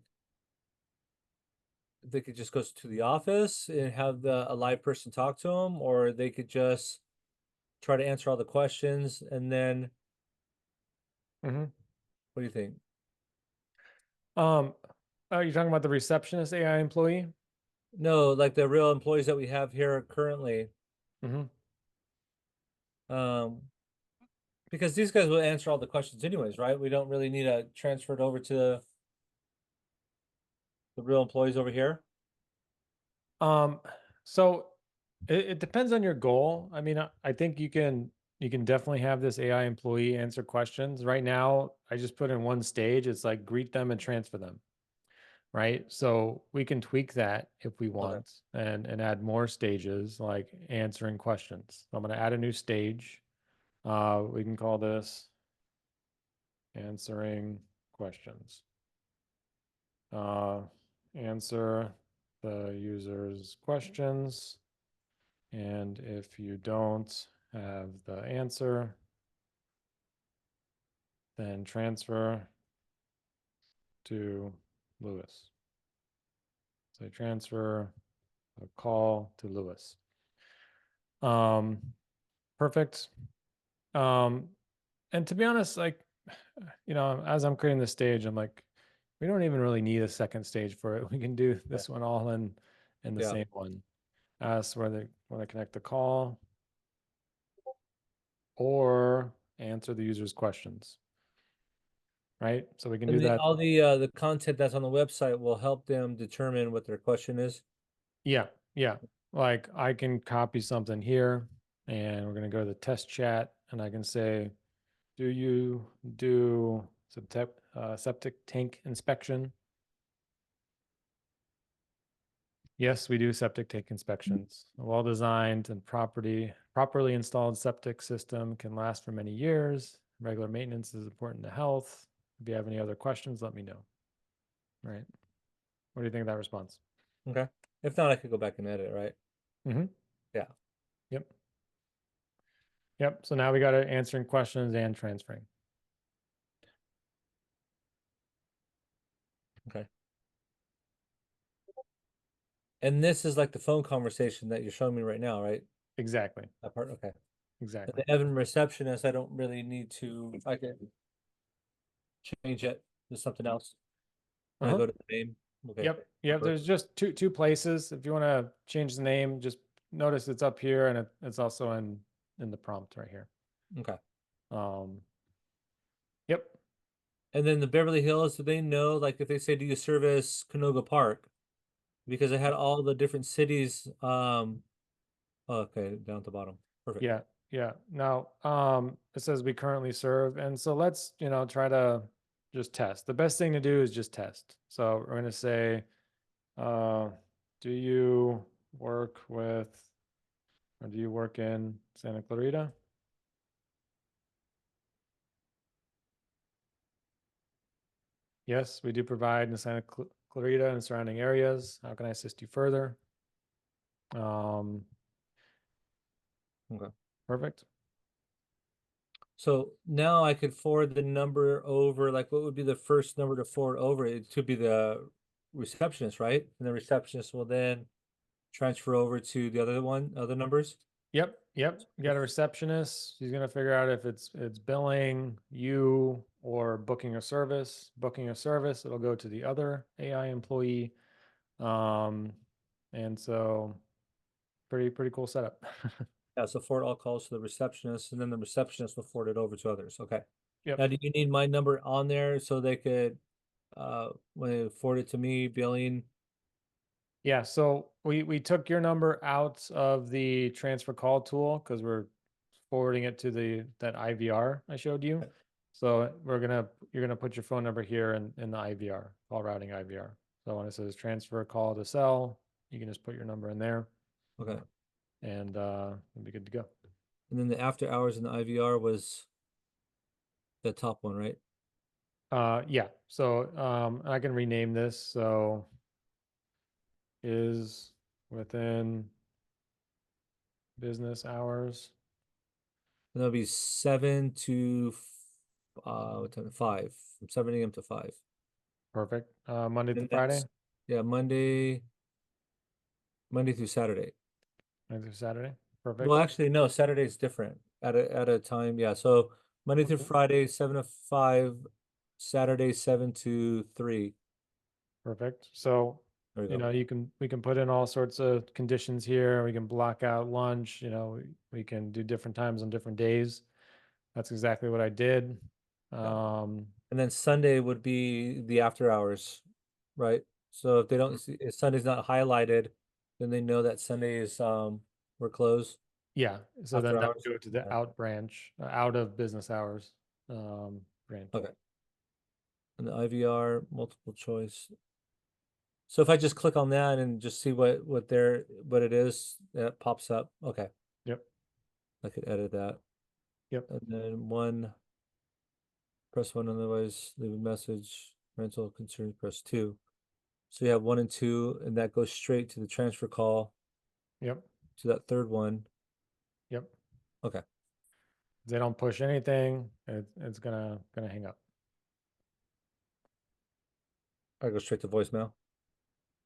They could just go to the office and have a live person talk to them, or they could just try to answer all the questions and then Mm-hmm. what do you think? Are you talking about the receptionist AI employee? No, like the real employees that we have here currently. Mm-hmm. Because these guys will answer all the questions anyways, right? We don't really need to transfer it over to the real employees over here. So it depends on your goal. I mean, I think you can definitely have this AI employee answer questions. Right now, I just put in one stage. It's like greet them and transfer them. Right. So we can tweak that if we want and add more stages like answering questions. So I'm going to add a new stage. We can call this answering questions. Answer the user's questions. And if you don't have the answer, then transfer to Lewis. So transfer a call to Lewis. Perfect. And to be honest, like, as I'm creating this stage, I'm like, we don't even really need a second stage for it. We can do this one all in the same one. Ask where they want to connect the call or answer the user's questions. Right? So we can do that. All the content that's on the website will help them determine what their question is. Yeah. Yeah. Like I can copy something here and we're going to go to the test chat and I can say, do you do septic tank inspection? Yes, we do septic tank inspections. A well-designed and properly installed septic system can last for many years. Regular maintenance is important to health. If you have any other questions, let me know. Right. What do you think of that response? Okay. If not, I could go back and edit, right? Mm-hmm. Yeah. Yep. Yep. So now we got it answering questions and transferring. Okay. And this is like the phone conversation that you're showing me right now, right? Exactly. That part, okay. Exactly. The Evan receptionist, I don't really need to, I can change it to something else when I go to the name. Okay. Yep. Yep. There's just two places. If you want to change the name, just notice it's up here and it's also in the prompt right here. Okay. Um, yep. And then the Beverly Hills, do they know, like if they say, do you service Canoga Park? Because I had all the different cities, okay, down at the bottom. Perfect. Yeah. Yeah. Now, it says we currently serve. And so let's, try to just test. The best thing to do is just test. So we're going to say, do you work with, or do you work in Santa Clarita? Yes, we do provide in Santa Clarita and surrounding areas. How can I assist you further? Okay. Perfect. So now I could forward the number over, like what would be the first number to forward over? It could be the receptionist, right? And the receptionist will then transfer over to the other numbers. Yep. Yep. You got a receptionist. She's gonna figure out if it's billing you or booking a service. Booking a service, it'll go to the other AI employee. And so pretty cool setup. Yeah, so forward all calls to the receptionist, and then the receptionist will forward it over to others. Okay. Yep. Now, do you need my number on there so they could, when they forward it to me, billing? Yeah, so we took your number out of the transfer call tool because we're forwarding it to that IVR I showed you. Okay. So you're gonna put your phone number here in the IVR, call routing IVR. So when it says transfer call to cell, you can just put your number in there Okay. and it'll be good to go. And then the after hours in the IVR was the top one, right? Yeah, so I can rename this. So is within business hours. And that'll be 7 to what time? 5, from 7 a.m. to 5. Perfect. Monday through And Friday, that's, yeah, Monday through Saturday. Monday through Saturday. Perfect. Well, actually, no, Saturday's different at a time. Yeah, so Monday through Okay. Friday, 7 to 5, Saturday, 7 to 3. Perfect. So, There we go. we can put in all sorts of conditions here. We can block out lunch, we can do different times on different days. That's exactly what I did. And then Sunday would be the after hours, right? So if they don't see, if Sunday's not highlighted, then they know that Sunday is we're closed Yeah. So after then that hours. would go to the Okay. out branch, out of business hours, branch. Okay. And the IVR multiple choice. So if I just click on that and just see what it is, that pops up. Okay, Yep. I could edit that. Yep. And then press 1, otherwise leave a message. Rental concerns, press 2. So you have 1 and 2, and that goes straight to the transfer call Yep. to that third one. Yep. Okay. If they don't push anything, it's gonna hang up. I go straight to voicemail.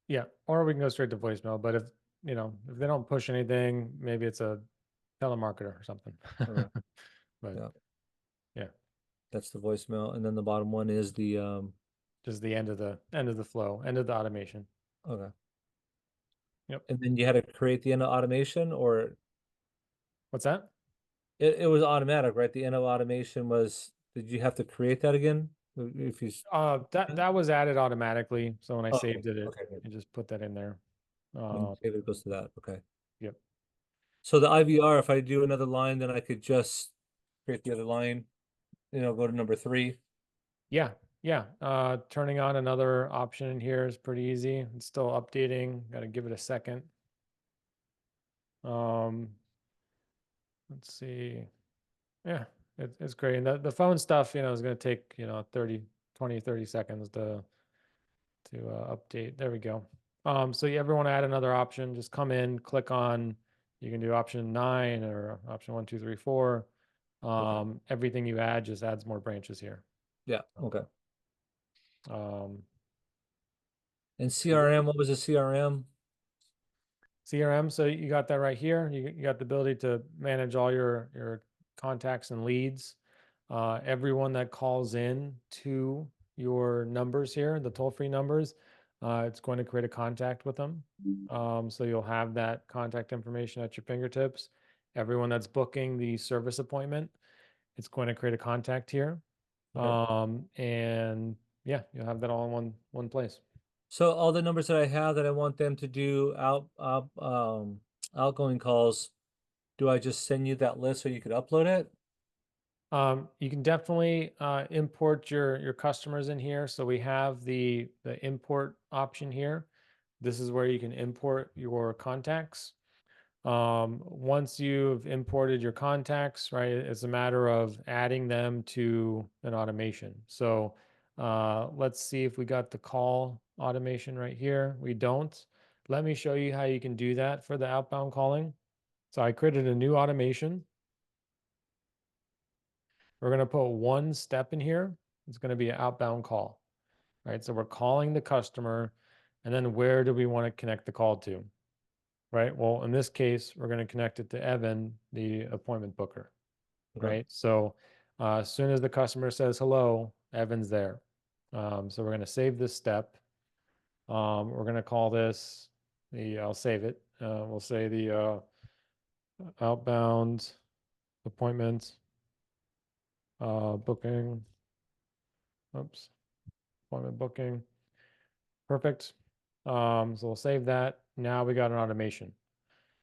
Yeah, or we can go straight to voicemail. But if they don't push anything, maybe it's a telemarketer or something. Okay. But Yeah. yeah, That's the voicemail, and then the bottom one is the just the end of the flow, end of the automation. okay. Yep. And then you had to create the end of automation, or What's that? it was automatic, right? The end of automation was, did you have to create that again? If you That was added automatically. So when I oh, saved it, okay, good. it just put that in there. When David goes to that, okay. Yep. So the IVR, if I do another line, then I could just create the other line, go to number 3. Yeah. Yeah. Turning on another option in here is pretty easy. It's still updating. Got to give it a second. Let's see. Yeah, it's great. And the phone stuff, is going to take, 30 seconds to update. There we go. So you ever want to add another option, just come in, click on, you can do option 9 or option 1, 2, 3, 4. Everything you add just adds more branches here. Yeah, okay. Um, And CRM, what was the CRM? CRM, so you got that right here. You got the ability to manage all your contacts and leads. Everyone that calls in to your numbers here, the toll-free numbers, it's going to create a contact with them. So you'll have that contact information at your fingertips. Everyone that's booking the service appointment, it's going to create a contact here. Okay. And yeah, you'll have that all in one place. So all the numbers that I have that I want them to do outgoing calls, do I just send you that list so you could upload it? You can definitely import your customers in here. So we have the import option here. This is where you can import your contacts. Once you've imported your contacts, right, it's a matter of adding them to an automation. So let's see if we got the call automation right here. We don't. Let me show you how you can do that for the outbound calling. So I created a new automation. We're going to put one step in here. It's going to be an outbound call, right? So we're calling the customer, and then where do we want to connect the call to, right? Well, in this case, we're going to connect it to Evan, the appointment booker, Okay. right? So as soon as the customer says hello, Evan's there. So we're going to save this step. We're going to call this I'll save it. We'll say the outbound appointment booking. Oops. Appointment booking. Perfect. So we'll save that. Now we got an automation.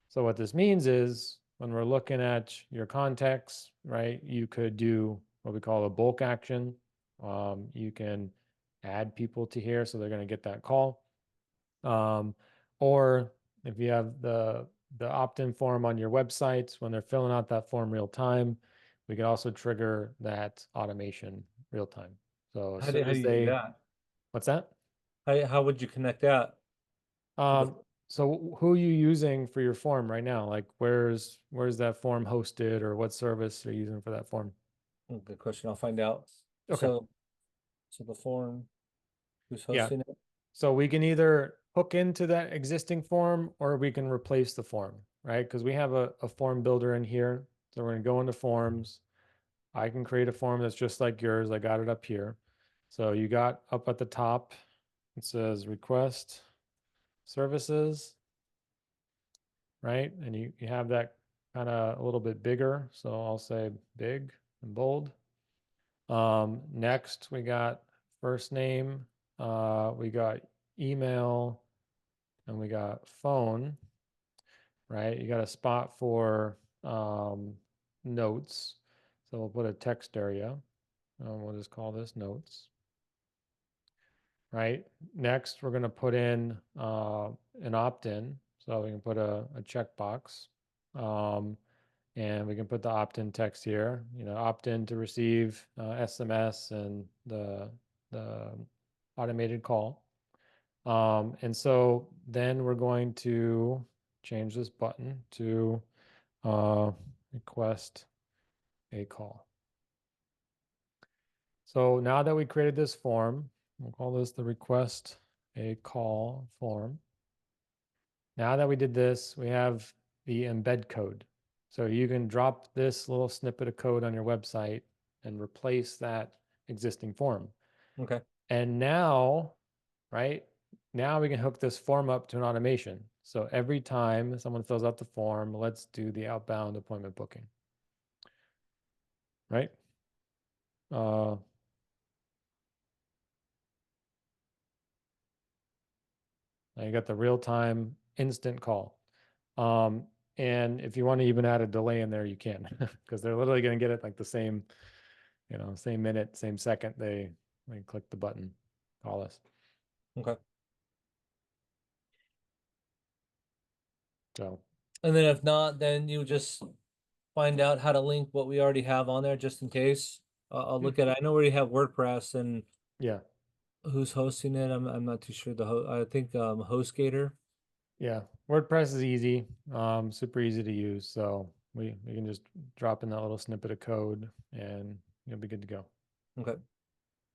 So what this means is when we're looking at your contacts, right, you could do what we call a bulk action. You can add people to here so they're going to get that call. Or if you have the opt-in form on your website, when they're filling out that form real time, we can also trigger that automation real time. So as soon How do as you do they, that? what's that? How would you connect that? to So who are you using for your form right now? Like where's that form hosted, or what service are you using for that form? Good question. I'll find out. Okay. So the form, who's Yeah. hosting it? So we can either hook into that existing form or we can replace the form, right? Because we have a form builder in here. So we're going to go into forms. I can create a form that's just like yours. I got it up here. So you got up at the top, it says request services, right? And you have that kind of a little bit bigger. So I'll say big and bold. Next, we got first name, we got email, and we got phone, right? You got a spot for notes. So we'll put a text area. We'll just call this notes, right? Next, we're going to put in an opt-in. So we can put a checkbox. And we can put the opt-in text here, opt-in to receive SMS and the automated call. And so then we're going to change this button to request a call. So now that we created this form, we'll call this the request a call form. Now that we did this, we have the embed code. So you can drop this little snippet of code on your website and replace that existing form. Okay. And now, right, now we can hook this form up to an automation. So every time someone fills out the form, let's do the outbound appointment booking, right? Now you got the real-time instant call. And if you want to even add a delay in there, you can, because they're literally going to get it like the same, same minute, same second they click the button, call us. Okay. So, And then if not, then you just find out how to link what we already have on there just in case. I'll look at it. I know we already have WordPress, and yeah, who's hosting it. I'm not too sure. I think HostGator. yeah. WordPress is easy, super easy to use. So we can just drop in that little snippet of code and you'll be good to go. Okay.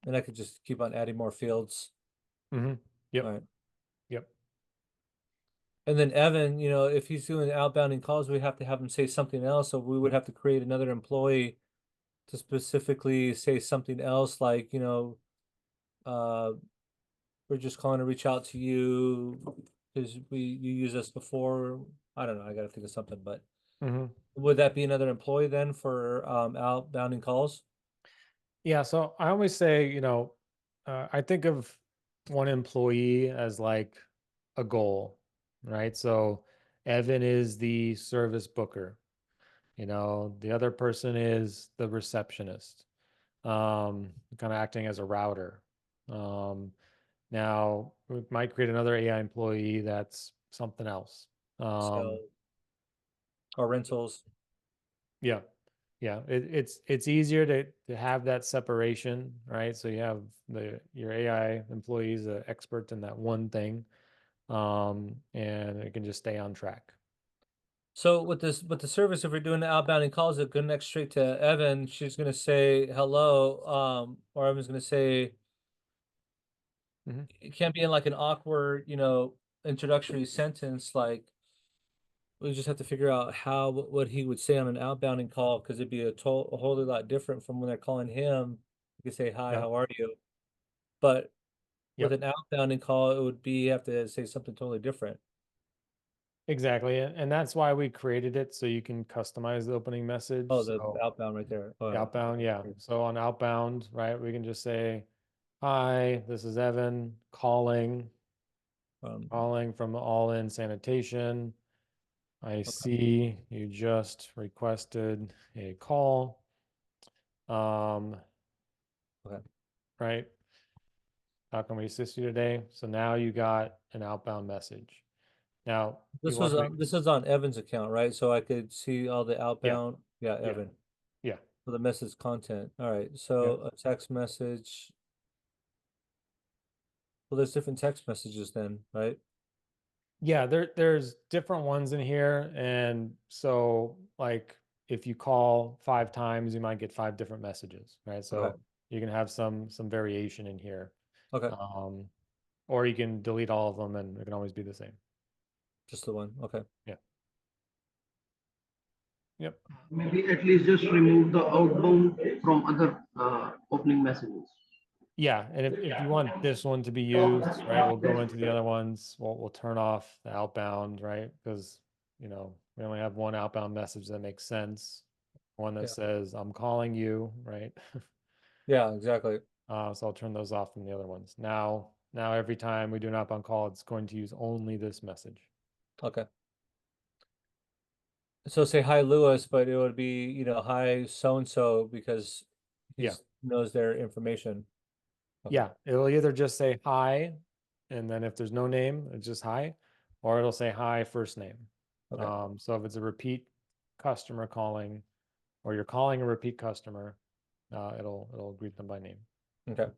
And I could just keep on adding more fields. Mm-hmm. Yep. All right. Yep. And then Evan, if he's doing outbounding calls, we have to have him say something else. So we would have to create another employee to specifically say something else, like, uh, we're just calling to reach out to you because you used us before. I don't know. I got to think of something, but Mm-hmm. would that be another employee then for outbounding calls? Yeah, so I always say, I think of one employee as like a goal, right? So Evan is the service booker, the other person is the receptionist, kind of acting as a router. Um, Now we might create another AI employee that's something else. So, Um, or rentals. yeah, yeah, it's easier to have that separation, right? So you have your AI employees expert in that one thing, and it can just stay on track. So with the service, if we're doing the outbounding calls, it connects straight to Evan. She's gonna say hello, or Evan's gonna say Mhm. it can't be in like an awkward, introductory sentence. Like we just have to figure out how what he would say on an outbounding call because it'd be a whole lot different from when they're calling him. You could say hi, Yeah, how are you? But with yep, an outbounding call, it would be you have to say something totally different. exactly, and that's why we created it so you can customize the opening message. Oh, the So outbound right there. Oh, yeah. outbound, yeah. So on outbound, right, we can just say, "Hi, this is Evan Um, calling from All In Sanitation. I okay. see you just requested a call. Um, Okay. right? How can we assist you today?" So now you got an outbound message. Now you want to make, This was on Evan's account, right? So I could see all the yeah, outbound. Yeah, yeah, Evan. yeah, For the message content. All right. yeah. So a text message. Well, there's different text messages then, right? Yeah, there's different ones in here. And so like if you call 5 times, you might get 5 different messages, right? Okay. So you can have some variation in here. Okay. Um, or you can delete all of them and it can always be the same. Just the one. Okay. Yeah. Yep. Maybe at least just remove the outbound from other opening messages. Yeah, and if you want this one to be used, right, we'll go into the other ones. We'll turn off the outbound, right? Because, we only have one outbound message that makes sense. One that Yeah. says, "I'm calling you," right? Yeah, exactly. So I'll turn those off from the other ones. Now every time we do an outbound call, it's going to use only this message. Okay. So say hi, Lewis, but it would be, hi, so and so because he Yeah. knows their information. Okay. Yeah. It'll either just say hi, and then if there's no name, it's just hi, or it'll say hi, first name. Okay. So if it's a repeat customer calling, or you're calling a repeat customer, it'll greet them by name. Okay.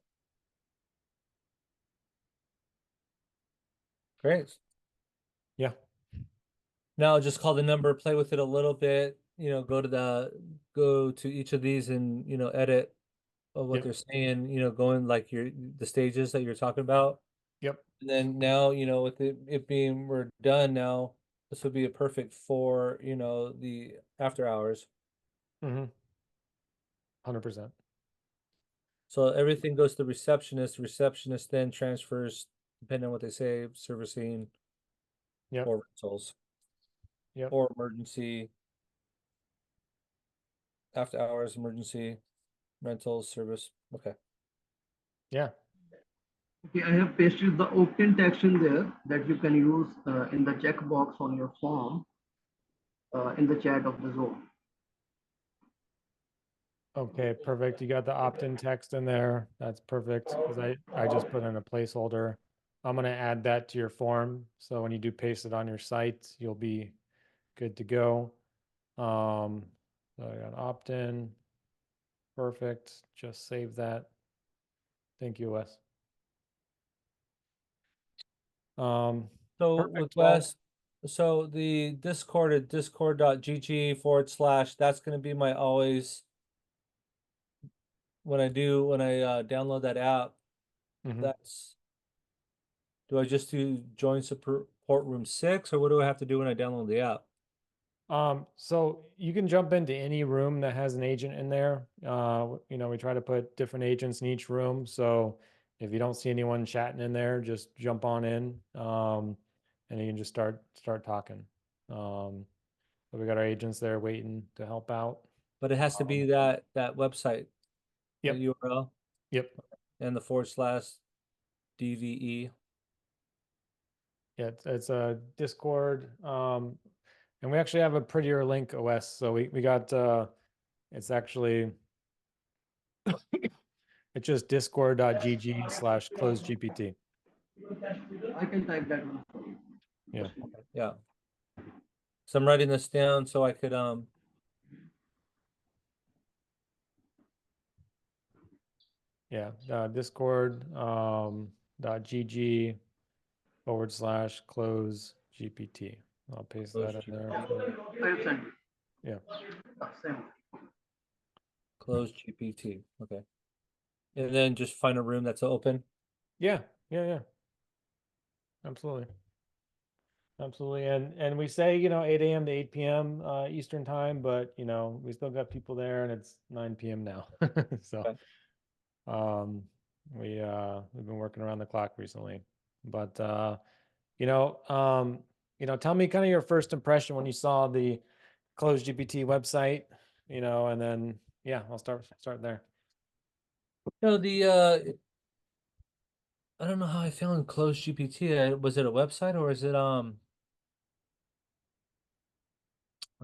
Great. Yeah. Now just call the number, play with it a little bit, go to each of these and, edit of what Yep. they're saying, going like the stages that you're talking about. Yep. And then now, with it being we're done now, this would be a perfect for, the after hours. Mm-hmm. 100%. So everything goes to the receptionist. The receptionist then transfers, depending on what they say, servicing Yep. or rentals Yep. or emergency, after hours, emergency, rentals, service. Okay. Yeah. Okay, I have pasted the opt-in text in there that you can use in the checkbox on your form in the chat of the Zoom. Okay, perfect. You got the opt-in text in there. That's perfect because I just put in a placeholder. I'm going to add that to your form. So when you do paste it on your site, you'll be good to go. So I got opt-in. Perfect. Just save that. Thank you, Wes. So with Perfect. Well, Wes, so the Discord at discord.gg/, that's going to be my always, when I download that app, mhm. that's, do I just do join support room 6 or what do I have to do when I download the app? So you can jump into any room that has an agent in there. We try to put different agents in each room. So if you don't see anyone chatting in there, just jump on in, and you can just start talking. But we got our agents there waiting to help out. But it has to be that website, the Yep. URL Yep. and the /DVE. Yeah, it's a Discord. And we actually have a prettier link OS. So we got it's actually it's just discord.gg/closegpt. I can type that one. Yeah. Yeah. So I'm writing this down so I could Yeah, discord.gg/close GPT. I'll paste Close that in there. I have sent it. Yeah. Same. close GPT. Okay. And then just find a room that's open. Yeah. Absolutely. And we say, 8 a.m. to 8 p.m. Eastern time, but we still got people there and it's 9 p.m. now. So Okay. we've been working around the clock recently. But tell me kind of your first impression when you saw the Close GPT website, and then I'll start there. I don't know how I found close GPT. Was it a website or is it let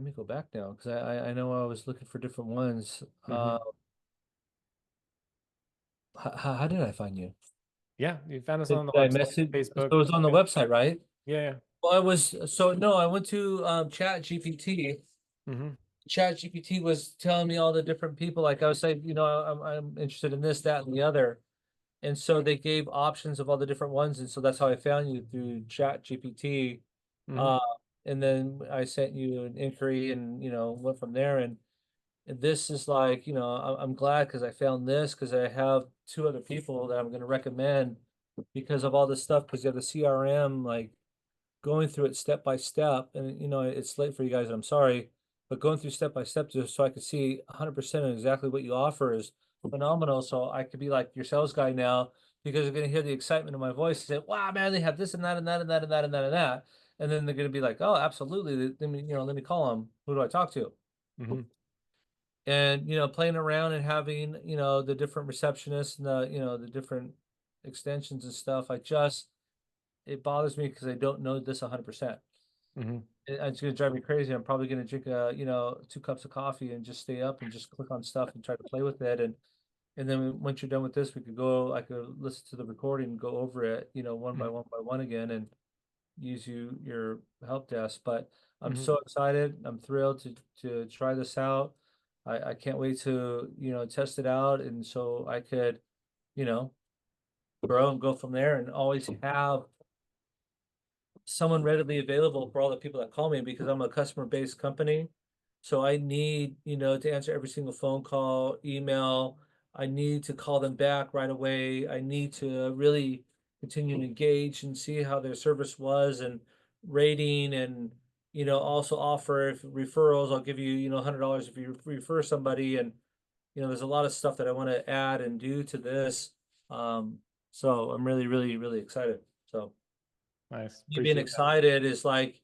me go back now because I know I was looking for different ones. Mhm. How did I find you? Yeah, you found us Did on the I website, message? So Facebook. it was on the website, right? Yeah. Well, I went to Chat GPT. Mm-hmm. Chat GPT was telling me all the different people. Like I was saying, I'm interested in this, that, and the other. And so they gave options of all the different ones. And so that's how I found you through Chat GPT. Mm-hmm. And then I sent you an inquiry and, went from there. And this is like, I'm glad because I found this because I have two other people that I'm going to recommend because of all this stuff. Because you have the CRM, like going through it step by step. And, it's late for you guys and I'm sorry, but going through step by step just so I could see 100% of exactly what you offer is phenomenal. So I could be like your sales guy now because you're going to hear the excitement in my voice and say, wow, man, they have this and that and that and that and that and that and that. And then they're going to be like, oh, absolutely. Let me call them. Who do I talk to? Mm-hmm. And playing around and having the different receptionists and the different extensions and stuff. It bothers me because I don't know this 100%. Mm-hmm. It's going to drive me crazy. I'm probably going to drink 2 cups of coffee and just stay up and just click on stuff and try to play with it. And then once you're done with this, I could listen to the recording and go over it one by one again and use your help desk. But I'm Mm-hmm. so excited. I'm thrilled to try this out. I can't wait to test it out, and so I could you know grow and go from there, and always have someone readily available for all the people that call me because I'm a customer-based company. So I need, to answer every single phone call, email. I need to call them back right away. I need to really continue to engage and see how their service was and rating and, also offer if referrals. I'll give you, $100 if you refer somebody. And, there's a lot of stuff that I want to add and do to this. So I'm really, really, really excited. So Nice. me being Appreciate that. excited is like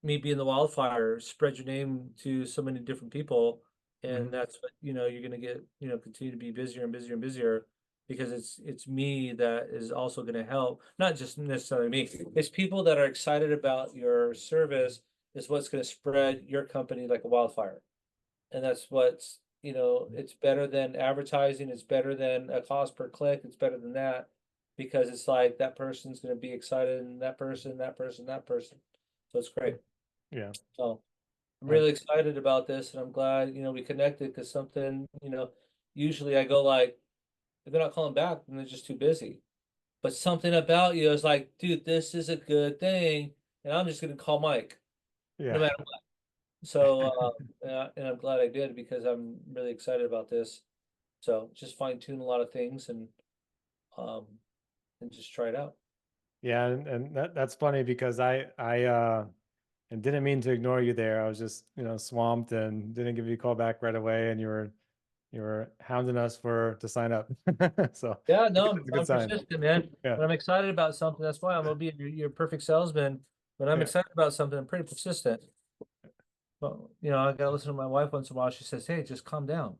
me being the wildfire, spread your name to so many different people. And Mhm. that's what, you're gonna get, continue to be busier and busier and busier because it's me that is also gonna help, not just necessarily me. It's people that are excited about your service is what's gonna spread your company like a wildfire. And that's what's, it's better than advertising, it's better than a cost per click, it's better than that. Because it's like that person's gonna be excited and that person, that person, that person. So it's great. Yeah. So I'm I- really excited about this and I'm glad, we connected because something, usually I go like, if they're not calling back, then they're just too busy. But something about you is like, dude, this is a good thing. And I'm just gonna call Mike, no Yeah. matter what. So and I'm glad I did because I'm really excited about this. So just fine tune a lot of things um and just try it out. Yeah, and that's funny because I and didn't mean to ignore you there. I was just, swamped and didn't give you a call back right away and you were, were hounding us to sign up. So Yeah, no, it's a good I'm sign. persistent, man. Yeah. When I'm excited about something, that's why I'm gonna be your perfect salesman. When I'm Yeah. excited about something, I'm pretty persistent. Well, you know, I gotta listen to my wife once in a while. She says, "Hey, just calm down.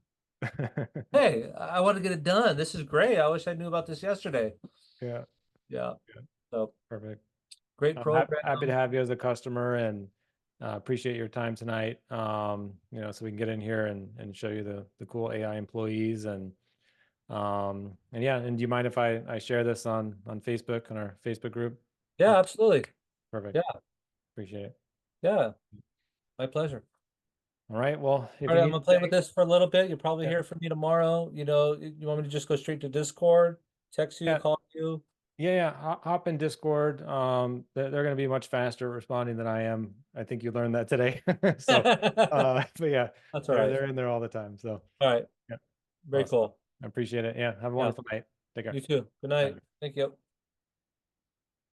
Hey, I want to get it done. This is great. I wish I knew about this yesterday." Yeah. Yeah. Yeah. So Perfect. great I'm program. happy to have you as a customer, and appreciate your time tonight. So we can get in here and show you the cool AI employees, and yeah. And do you mind if I share this on Facebook, on our Facebook group? Yeah, absolutely. Perfect. Yeah. Appreciate it. Yeah. My pleasure. All right. Well, if All you right, I'm need gonna play with anything, this for a little bit. You'll probably yeah, hear from me tomorrow. You know, you want me to just go straight to Discord, text you, yeah, call you? yeah. Hop in Discord. They're going to be much faster responding than I am. I think you learned that today. So, but yeah, That's all right. they're in there all the time. So, All right. yeah, Very awesome. cool. I appreciate it. Yeah. Have a Yeah. wonderful night. Take care. You too. Good night. Bye. Thank you.